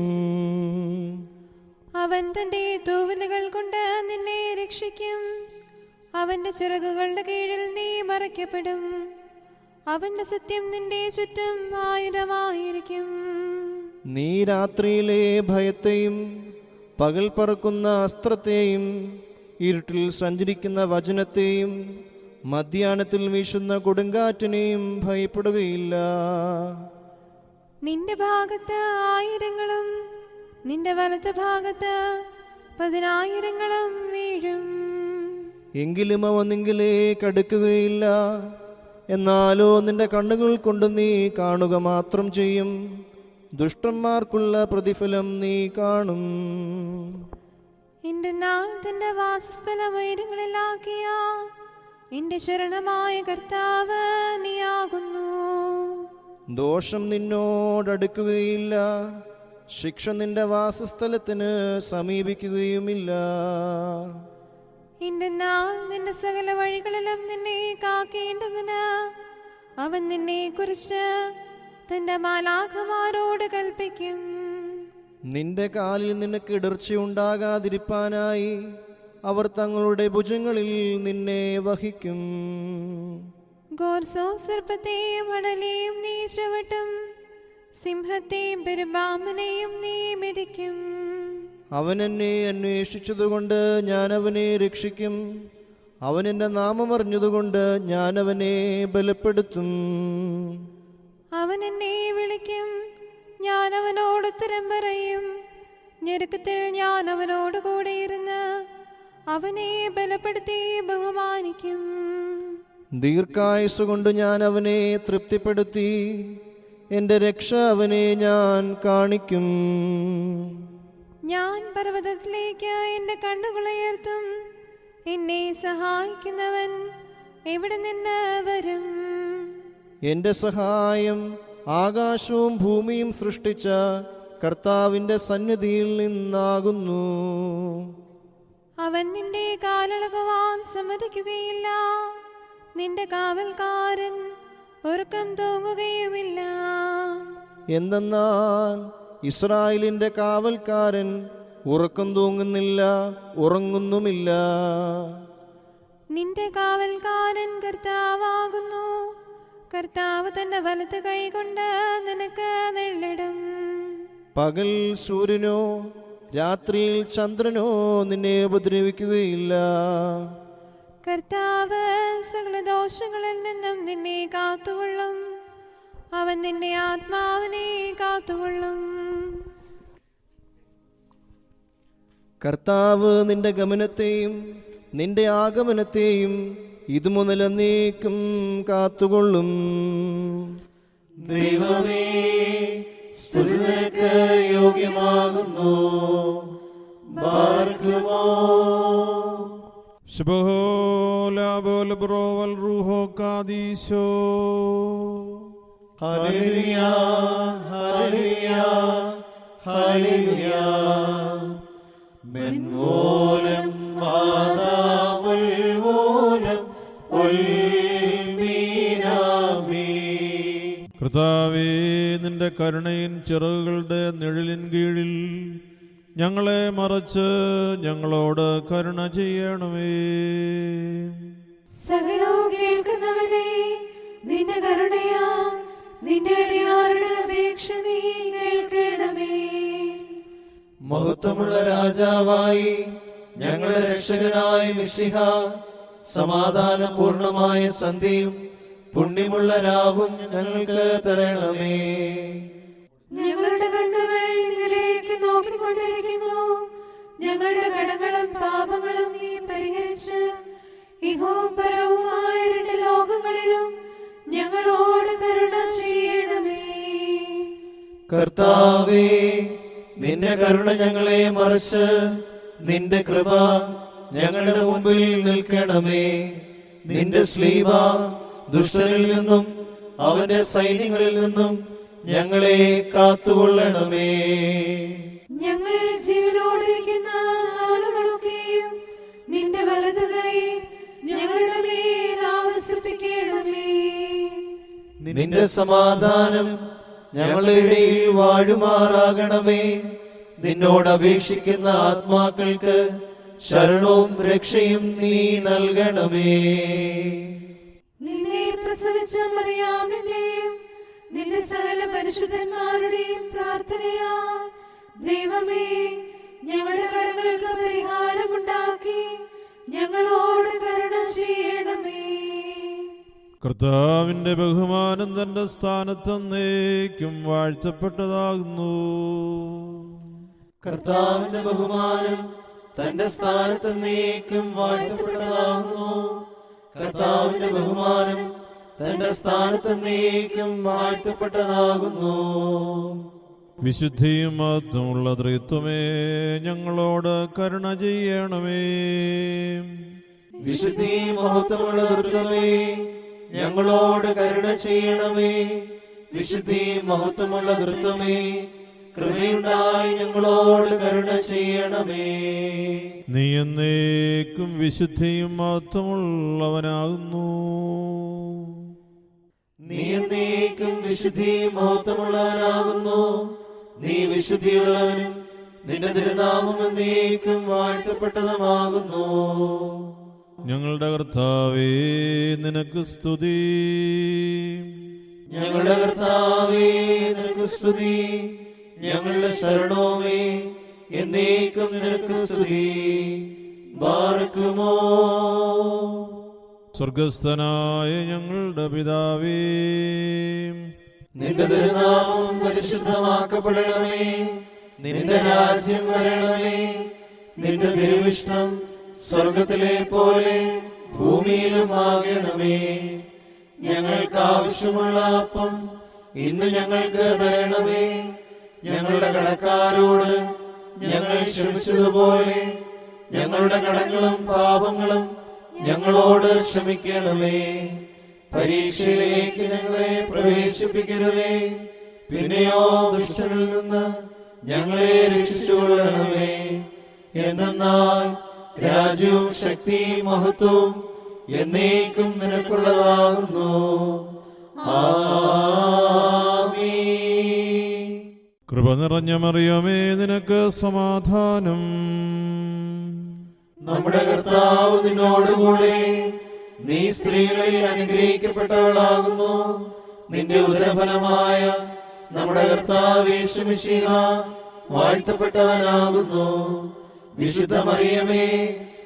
അവൻ തന്റെ തൂവലുകൾ കൊണ്ട് നിന്നെ രക്ഷിക്കും. അവന്റെ ചിറകുകളുടെ കീഴിൽ നീ മറയ്ക്കപ്പെടും. അവന്റെ സത്യം നിന്റെ ചുറ്റും ആയുധമായിരിക്കും. നീ രാത്രിയിലെ ഭയത്തെയും പകൽ പറക്കുന്ന അസ്ത്രത്തെയും ഇരുട്ടിൽ സഞ്ചരിക്കുന്ന വചനത്തെയും മധ്യാഹ്നത്തിൽ വീശുന്ന കൊടുങ്കാറ്റിനെയും ഭയപ്പെടുകയില്ല. നിന്റെ ഭാഗത്ത് 1000-ങ്ങളും നിന്റെ വലത്ത് ഭാഗത്ത് 10,000-ങ്ങളും വീഴും. എങ്കിലും അവ നിങ്കിലേക്ക് അടുക്കുകയില്ല. എന്നാലോ നിന്റെ കണ്ണുകൾ കൊണ്ട് നീ കാണുക മാത്രം ചെയ്യും. ദുഷ്ടന്മാർക്കുള്ള പ്രതിഫലം നീ കാണും. എന്റെ നാൾ തന്റെ വാസസ്ഥലം ഉയരങ്ങളിലാക്കിയ എന്റെ ശരണമായ കർത്താവ് നീയാകുന്നു. ദോഷം നിന്നോടടുക്കുകയില്ല, ശിക്ഷ നിന്റെ വാസസ്ഥലത്തിന് സമീപിക്കുകയുമില്ല. എന്റെ നാൾ നിന്റെ സകല വഴികളിലും നിന്നെ കാക്കേണ്ടതിന് അവൻ നിന്നെ കുറിച്ച് തന്റെ മാലാഖമാരോട് കൽപ്പിക്കും. നിന്റെ കാലിൽ നിനക്ക് ഇടർച്ചയുണ്ടാകാതിരിപ്പാനായി അവർ തങ്ങളുടെ ഭുജങ്ങളിൽ നിന്നെ വഹിക്കും. ഗോർസോ സർപ്പത്തെയും അടലെയും നീ ചവിട്ടും, സിംഹത്തെയും പെരുമ്പാമ്പിനെയും നീ മെതിക്കും. അവൻ എന്നെ അന്വേഷിച്ചതുകൊണ്ട് ഞാൻ അവനെ രക്ഷിക്കും. അവൻ എൻ്റെ നാമമറിഞ്ഞതുകൊണ്ട് ഞാൻ അവനെ ബലപ്പെടുത്തും. അവൻ എന്നെ വിളിക്കും, ഞാൻ അവനോട് ഉത്തരം പറയും. ഞെരുക്കത്തിൽ ഞാൻ അവനോട് കൂടെ ഇരുന്ന് അവനെ ബലപ്പെടുത്തി ബഹുമാനിക്കും. ദീർഘായുസ്സുകൊണ്ട് ഞാൻ അവനെ തൃപ്തിപ്പെടുത്തി, എൻ്റെ രക്ഷ അവനെ ഞാൻ കാണിക്കും. ഞാൻ പർവ്വതത്തിലേക്ക് എൻ്റെ കണ്ണുകളുയർത്തും. എന്നെ സഹായിക്കുന്നവൻ എവിടെ നിന്ന് വരും? എൻ്റെ സഹായം ആകാശവും ഭൂമിയും സൃഷ്ടിച്ച കർത്താവിൻ്റെ സന്നിധിയിൽ നിന്നാകുന്നു. അവൻ നിന്റെ കാലളകുവാൻ സമ്മതിക്കുകയില്ല, നിന്റെ കാവൽക്കാരൻ ഉറക്കം തൂങ്ങുകയുമില്ല. എന്തെന്നാൽ ഇസ്രായേലിൻ്റെ കാവൽക്കാരൻ ഉറക്കം തൂങ്ങുന്നില്ല, ഉറങ്ങുന്നുമില്ല. നിന്റെ കാവൽക്കാരൻ കർത്താവാകുന്നു. കർത്താവ് തന്റെ വലത്ത് കൈകൊണ്ട് നിനക്ക് നിഴലിടും. പകൽ സൂര്യനോ രാത്രിയിൽ ചന്ദ്രനോ നിന്നെ ഉപദ്രവിക്കുകയില്ല. കർത്താവ് സകല ദോഷങ്ങളിൽ നിന്നും നിന്നെ കാത്തുകൊള്ളും. അവൻ നിന്റെ ആത്മാവിനെ കാത്തുകൊള്ളും. കർത്താവ് നിന്റെ ഗമനത്തെയും നിന്റെ ആഗമനത്തെയും ഇതുമുതൽ എന്നേക്കും കാത്തുകൊള്ളും. ദൈവമേ, സ്തുതി നിനക്ക് യോഗ്യമാകുന്നു. ബാർക്കുമോ ശുഭോലാബോൽ ബ്രോവൽ റൂഹോ കാദീശോ. ഹല്ലേലൂയ, ഹല്ലേലൂയ, ഹല്ലേലൂയ. മെൻവോലം വാദാമുൽ വോലം ഉൽമീനാമി. കർത്താവേ, നിന്റെ കരുണയിൻ ചിറകുകളുടെ നിഴലിൻ കീഴിൽ ഞങ്ങളെ മറച്ച് ഞങ്ങളോട് കരുണ ചെയ്യണമേ. സകലവും കേൾക്കുന്നവനെ, നിന്റെ കരുണയാ നിന്റെ അടിയാരുടെ അപേക്ഷ നീ കേൾക്കണമേ. മഹത്വമുള്ള രാജാവായി ഞങ്ങളുടെ രക്ഷകനായ മിശിഹ, സമാധാനപൂർണമായ സന്ധ്യയും പുണ്യമുള്ള രാവും ഞങ്ങൾക്ക് തരണമേ. ഞങ്ങളുടെ കണ്ണുകൾ നിന്നിലേക്ക് നോക്കിക്കൊണ്ടിരിക്കുന്നു. ഞങ്ങളുടെ കടങ്ങളും പാപങ്ങളും നീ പരിഹരിച്ച് ഇഹവും പരവുമായ രണ്ട് ലോകങ്ങളിലും ഞങ്ങളോട് കരുണ ചെയ്യണമേ. കർത്താവേ, നിന്റെ കരുണ ഞങ്ങളെ മറച്ച് നിന്റെ കൃപ ഞങ്ങളുടെ മുമ്പിൽ നിൽക്കണമേ. നിന്റെ സ്ലീവ ദുഷ്ടനിൽ നിന്നും അവന്റെ സൈന്യങ്ങളിൽ നിന്നും ഞങ്ങളെ കാത്തുകൊള്ളണമേ. ഞങ്ങൾ ജീവനോടിരിക്കുന്ന നാളുകളൊക്കെയും നിന്റെ വലതു കൈ ഞങ്ങളുടെ മേൽ ആവസിപ്പിക്കണമേ. നിന്റെ സമാധാനം ഞങ്ങളുടെ ഇടയിൽ വാഴുമാറാകണമേ. നിന്നോട് അപേക്ഷിക്കുന്ന ആത്മാക്കൾക്ക് ശരണവും രക്ഷയും നീ നൽകണമേ. നിന്നെ പ്രസവിച്ച മറിയാമിന്റെയും നിന്റെ സകല പരിശുദ്ധന്മാരുടെയും പ്രാർത്ഥനയാ ദൈവമേ ഞങ്ങളുടെ കടങ്ങൾക്ക് പരിഹാരമുണ്ടാക്കി ഞങ്ങളോട് കരുണ ചെയ്യണമേ. കർത്താവിന്റെ ബഹുമാനം തന്റെ സ്ഥാനത്തന്നേക്കും വാഴ്ത്തപ്പെട്ടതാകുന്നു. കർത്താവിന്റെ ബഹുമാനം തന്റെ സ്ഥാനത്തന്നേക്കും വാഴ്ത്തപ്പെട്ടതാകുന്നു. കർത്താവിന്റെ ബഹുമാനം തന്റെ സ്ഥാനത്തന്നേക്കും വാഴ്ത്തപ്പെട്ടതാകുന്നു. വിശുദ്ധിയും മഹത്വമുള്ള ത്രിത്വമേ ഞങ്ങളോട് കരുണ ചെയ്യണമേ. വിശുദ്ധി മഹത്വമുള്ള ദുർഗമേ ഞങ്ങളോട് കരുണ ചെയ്യണമേ. വിശുദ്ധി മഹത്വമുള്ള ദുർഗമേ കൃപയുണ്ടായി ഞങ്ങളോട് കരുണ ചെയ്യണമേ. നീ എന്നേക്കും വിശുദ്ധിയും മഹത്വമുള്ളവനാകുന്നു. നീ എന്നേക്കും വിശുദ്ധി മഹത്വമുള്ളവനാകുന്നു. നീ വിശുദ്ധിയുള്ളവനും നിന്റെ തിരുനാമം എന്നേക്കും വാഴ്ത്തപ്പെട്ടതുമാകുന്നു. ഞങ്ങളുടെ കർത്താവേ നിനക്ക് സ്തുതി. ഞങ്ങളുടെ കർത്താവേ നിനക്ക് സ്തുതി. ഞങ്ങളുടെ ശരണമേ എന്നേക്കും നിനക്ക് സ്തുതി. ബാറക്കുമോ. സ്വർഗസ്ഥനായ ഞങ്ങളുടെ പിതാവേ, നിന്റെ തിരുനാമം പരിശുദ്ധമാക്കപ്പെടണമേ. നിന്റെ രാജ്യം വരണമേ. നിന്റെ തിരുവിഷ്ടം സ്വർഗത്തിലെ പോലെ ഭൂമിയിലും ആകണമേ. ഞങ്ങൾക്ക് ആവശ്യമുള്ള അപ്പം ഇന്ന് ഞങ്ങൾക്ക് തരണമേ. ഞങ്ങളുടെ കടക്കാരോട് ഞങ്ങൾ ക്ഷമിച്ചതുപോലെ ഞങ്ങളുടെ കടങ്ങളും പാപങ്ങളും ഞങ്ങളോട് ക്ഷമിക്കണമേ. പരീക്ഷയിലേക്ക് ഞങ്ങളെ പ്രവേശിപ്പിക്കരുതേ, പിന്നെയോ ദുഷ്ടനിൽ നിന്ന് ഞങ്ങളെ രക്ഷിച്ചുകൊള്ളണമേ. എന്തെന്നാൽ രാജ്യവും ശക്തിയും മഹത്വവും എന്നേക്കും നിനക്കുള്ളതാകുന്നു. ആമീൻ. കൃപ നിറഞ്ഞ മറിയമേ നിനക്ക് സമാധാനം. നമ്മുടെ കർത്താവ് നിന്നോടുകൂടെ, നീ സ്ത്രീകളിൽ അനുഗ്രഹിക്കപ്പെട്ടവളാകുന്നു. നിന്റെ ഉദരഫലമായ നമ്മുടെ കർത്താവ് യേശു മിശിഹ വാഴ്ത്തപ്പെട്ടവനാകുന്നു. വിശുദ്ധ മറിയമേ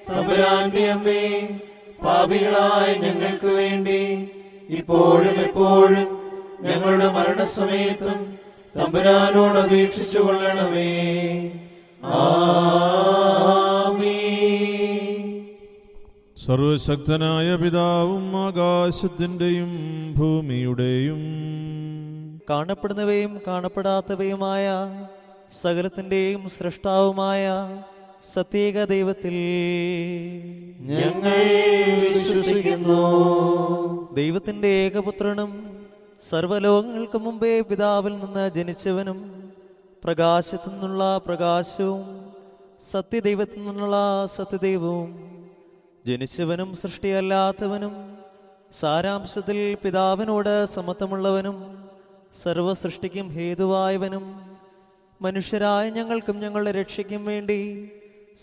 തമ്പുരാന്റെ അമ്മേ, പാപികളായ ഞങ്ങൾക്ക് വേണ്ടി ഇപ്പോഴും എപ്പോഴും ഞങ്ങളുടെ മരണസമയത്തും തമ്പുരാനോട് അപേക്ഷിച്ചു കൊള്ളണമേ. ആമീൻ. സർവശക്തനായ പിതാവും ആകാശത്തിന്റെയും ഭൂമിയുടെയും കാണപ്പെടുന്നവയും കാണപ്പെടാത്തവയുമായ സകലത്തിന്റെയും സൃഷ്ടാവുമായ സത്യേക ദൈവത്തിൽ ഞങ്ങൾ വിശ്വസിക്കുന്നു. ദൈവത്തിന്റെ ഏകപുത്രനും സർവ്വലോകങ്ങൾക്ക് മുമ്പേ പിതാവിൽ നിന്ന് ജനിച്ചവനും പ്രകാശത്തു നിന്നുള്ള പ്രകാശവും സത്യദൈവത്തിൽ നിന്നുള്ള സത്യദൈവവും ജനിച്ചവനും സൃഷ്ടിയല്ലാത്തവനും സാരാംശത്തിൽ പിതാവിനോട് സമത്വമുള്ളവനും സർവസൃഷ്ടിക്കും ഹേതുവായവനും മനുഷ്യരായ ഞങ്ങൾക്കും ഞങ്ങളുടെ രക്ഷയ്ക്കും വേണ്ടി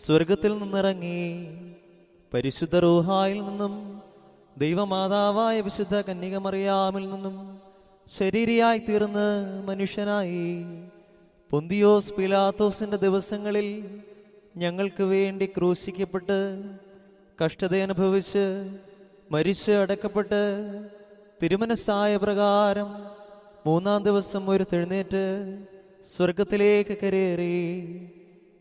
സ്വർഗത്തിൽ നിന്നിറങ്ങി പരിശുദ്ധ റൂഹായിൽ നിന്നും ദൈവമാതാവായ വിശുദ്ധ കന്യകമറിയാമിൽ നിന്നും ശരീരിയായി തീർന്ന് മനുഷ്യനായി പൊന്തിയോസ് പിലാത്തോസിന്റെ ദിവസങ്ങളിൽ ഞങ്ങൾക്ക് വേണ്ടി ക്രൂശിക്കപ്പെട്ട് കഷ്ടതയനുഭവിച്ച് മരിച്ച് അടക്കപ്പെട്ട് തിരുമനസ്സായ പ്രകാരം മൂന്നാം ദിവസം ഉയർത്തെഴുന്നേറ്റ് സ്വർഗത്തിലേക്ക് കരേറി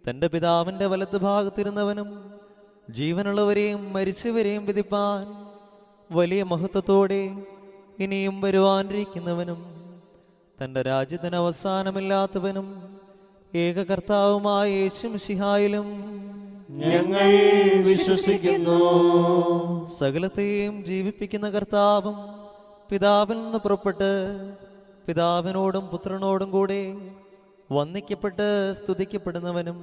തൻ്റെ പിതാവിൻ്റെ വലത്ത് ഭാഗത്തിരുന്നവനും ജീവനുള്ളവരെയും മരിച്ചവരെയും വിധിപ്പാൻ വലിയ മഹത്വത്തോടെ ഇനിയും വരുവാനിരിക്കുന്നവനും തൻ്റെ രാജ്യത്തിന് അവസാനമില്ലാത്തവനും ഏക കർത്താവുമായ യേശു മിശിഹായിലും ഞങ്ങൾ വിശ്വസിക്കുന്നു. സകലത്തെയും ജീവിപ്പിക്കുന്ന കർത്താവും പിതാവിൽ നിന്ന് പുറപ്പെട്ട് പിതാവിനോടും പുത്രനോടും കൂടെ വന്ദിക്കപ്പെട്ട് സ്തുതിക്കപ്പെടുന്നവനും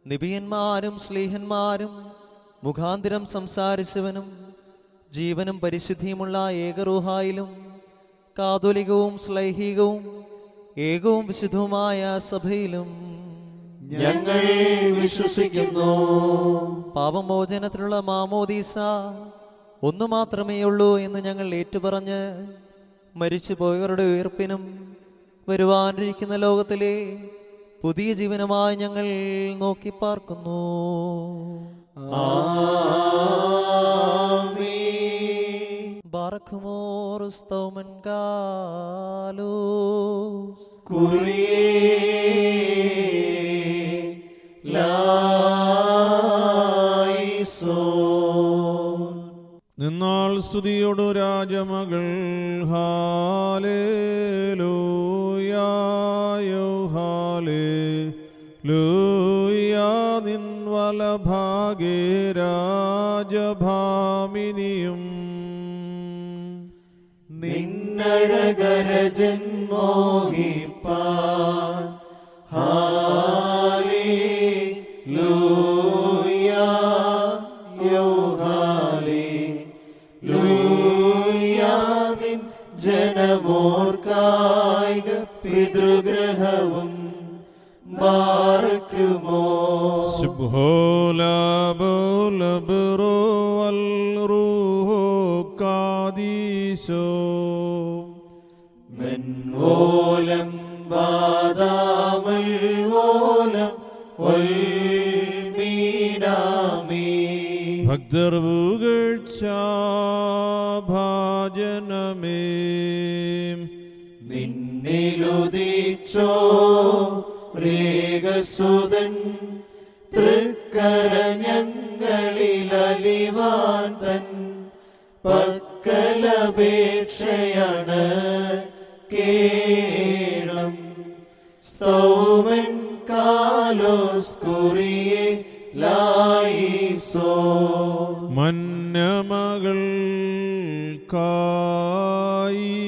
നിബിയന്മാരും ശ്ലീഹന്മാരും മുഖാന്തിരം സംസാരിച്ചവനും ജീവനും പരിശുദ്ധിയുമുള്ള ഏകറൂഹായിലും കാതോലികവും ശ്ലൈഹികവും ഏകവും വിശുദ്ധവുമായ സഭയിലും ഞങ്ങൾ വിശ്വസിക്കുന്നു. പാപമോചനത്തിനുള്ള മാമോദീസ ഒന്നു മാത്രമേ ഉള്ളൂ എന്ന് ഞങ്ങൾ ഏറ്റുപറഞ്ഞ് മരിച്ചുപോയവരുടെ ഉയർപ്പിനും വരുവാനിരിക്കുന്ന ലോകത്തിലെ പുതിയ ജീവനുമായി ഞങ്ങൾ നോക്കി പാർക്കുന്നു. ബാറക്കുമോർ സ്തോമൻ കാലോസ് നിന്നാൾ സ്തുതിയോടു രാജമകൾ ഹാലേലൂയായോ ഹാലേലൂയാ നിൻ വലഭാഗേ രാജഭാമിനിയും നിന്നഴകരജൻ മോഹിപ്പാൻ ഹാലേലൂയാ യോ ഹാലേലൂയാ നിൻ ജനമോർക്കായിക പിതൃഗ്രഹവും ബാറക്കുമോ സുബ്ഹോലബുലബ്റോ വൽറൂഹോ കാദീശോ മെൻവോലം ബാദാമൽ വോലം ഒൽമീനാമീ ഭക്തർ പുകഴ്ച ഭാജനമേ നിന്നിലുദിച്ചോ രേഖസുതൻ തൃക്കരഞ്ഞങ്ങളിലലിവാൻ തൻ പക്കലപേക്ഷയാണ് കേളം സൗമൻ കാലോസ് കുറിയെ ലായിസോ മന്നമകൾ കായി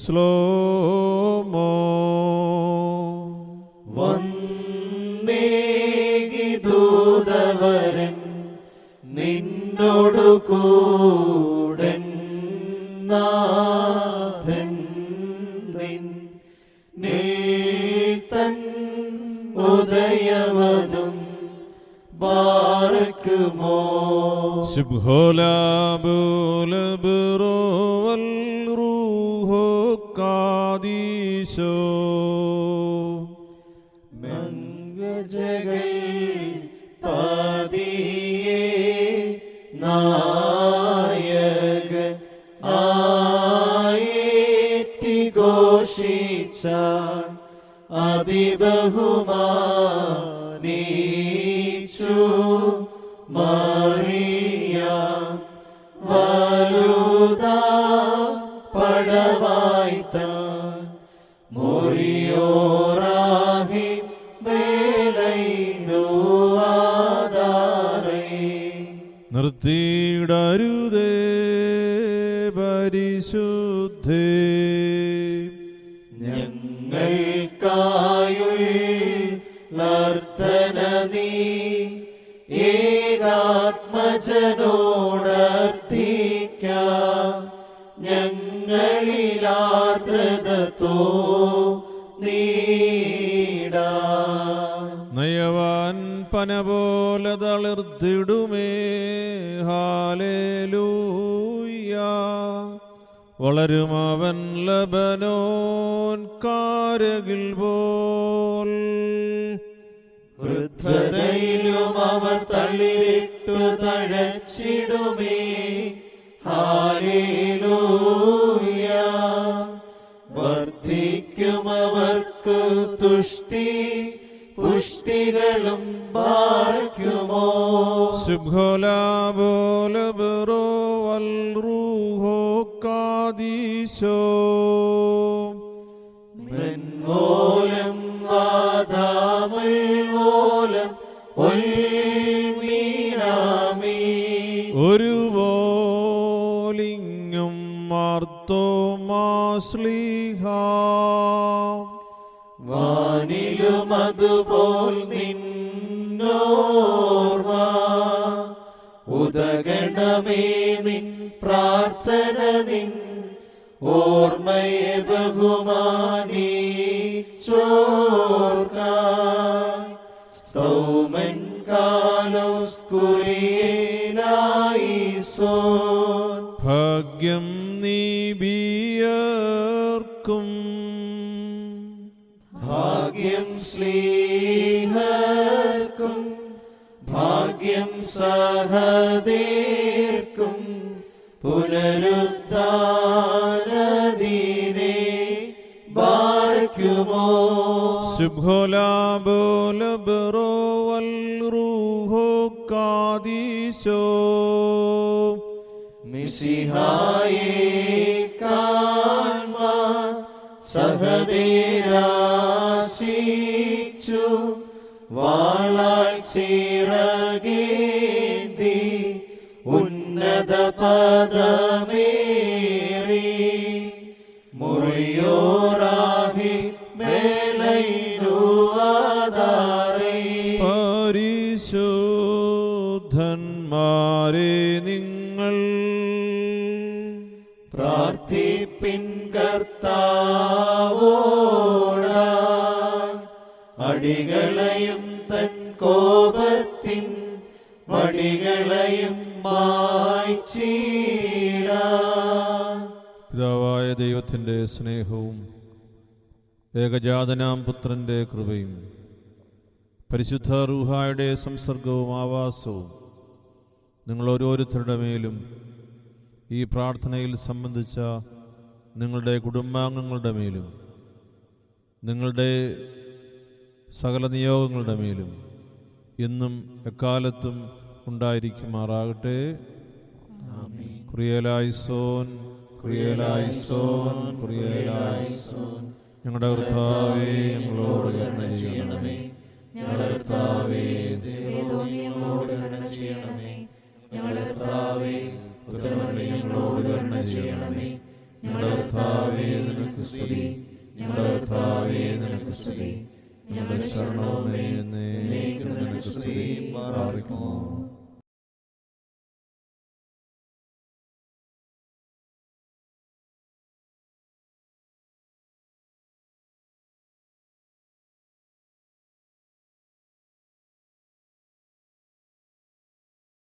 സ്ലോമോ വന്നേകി ദൂതവരൻ നിന്നോടു കൂടൻ നാഥൻ നിൻ തൻ ഉദയമതും ബാറക്കുമോ സുബ്ഹോലബുലബ്റോ വൽറൂഹോ കാദീശോ മംഗജകൾ പതിയേ നായകൻ ആയേറ്റി ഘോഷിച്ചാൻ അതിബഹുമാനീച്ചു മറിയ വലുതാ പടവായ്ത്താൻ മൊറിയോറാഹി വേലൈനോ ആധാരേ നിർത്തിയിടരുതേ പരിശുദ്ധേ ഞങ്ങൾക്കായുള്ളർത്തന നീ ഏകാത്മജനോടർത്ഥിക്ക ഞങ്ങളിലാർദ്രതോ നീടാ നയവാൻ പന പോലെ തളിർത്തിടുമേ ഹാലേലൂയാ വളരും അവൻ ലബനോൻ കാരകിൽ പോൽ വൃദ്ധതയിലും അവർ തള്ളിയിട്ടു തഴച്ചിടുമേ ഹാലേലൂയാ വർദ്ധിക്കും അവർക്ക് തുഷ്ടി പുഷ്ടികളും ബാറക്കുമോ സുബ്ഹോലബുലബ്റോ വൽറൂഹോ കാദീശോ മെൻവോലം വാദാമുൽ വോലം ഒൽമീനാമീ ഒരു വോലിങ്ങും മാർത്തോമാശ്ലീഹ വാനിലും അതുപോൽ നിന്നോർമ്മ ഉദഗണമേ നിൻ പ്രാർത്ഥന നിൻ ഓർമ്മയെ ബഹുമാനിച്ചോർക്കായി സൗമൻ കാലോസ് കുറിയേലായിസോൻ ഭാഗ്യം നീബിയർക്കും ഭാഗ്യം സ്ലീഹർക്കും ഭാഗ്യം സഹദേർക്കും പുനരുദ്ധാനദീനെ ബാർക്കുമോ ശുഭോലാബോലബറോ വൽറൂഹോ കാദീശോ മിശിഹായെ കാൺമാൻ സഹദേരാശിച്ചു വാളാൽ ചിറകേന്തി ഉന്നത പദമേറി മുറിയോറാഹി മേലൈനുവാദാരേ പരിശുദ്ധന്മാരെ നിങ്ങൾ പ്രാർത്ഥിപ്പിൻ കർത്താവോടായി അടികളെയും തൻ കോപത്തിൻ വടികളെയും മായ്ച്ചിടാൻ. പിതാവായ ദൈവത്തിൻ്റെ സ്നേഹവും ഏകജാതനാം പുത്രൻ്റെ കൃപയും പരിശുദ്ധ റൂഹായുടെ സംസർഗവും ആവാസവും നിങ്ങൾ ഓരോരുത്തരുടെ മേലും ഈ പ്രാർത്ഥനയിൽ സംബന്ധിച്ച നിങ്ങളുടെ കുടുംബാംഗങ്ങളുടെ മേലും നിങ്ങളുടെ സകല നിയോഗങ്ങളുടെ മേലും ഇന്നും എക്കാലത്തും ഉണ്ടായിരിക്കുമാറാകട്ടെ. കുറിയലായിസോൻ കുറിയലായിസോൻ കുറിയലായിസോൻ. ഞങ്ങളുടെ കർത്താവേ, ഞങ്ങളോട് കരുണ ചെയ്യണമേ. ഞങ്ങളുടെ കർത്താവേ, ഞങ്ങളോട് കരുണ ചെയ്യണമേ. ഞങ്ങളുടെ കർത്താവേ, ഞങ്ങളോട് കരുണ ചെയ്യണമേ. ഞങ്ങളുടെ കർത്താവേ, നിനക്ക് സ്തുതി. ഞങ്ങളുടെ കർത്താവേ, നിനക്ക് സ്തുതി. ഞങ്ങളുടെ ശരണമേ, നിനക്ക് സ്തുതി. പ്രാർത്ഥിക്കുമോ.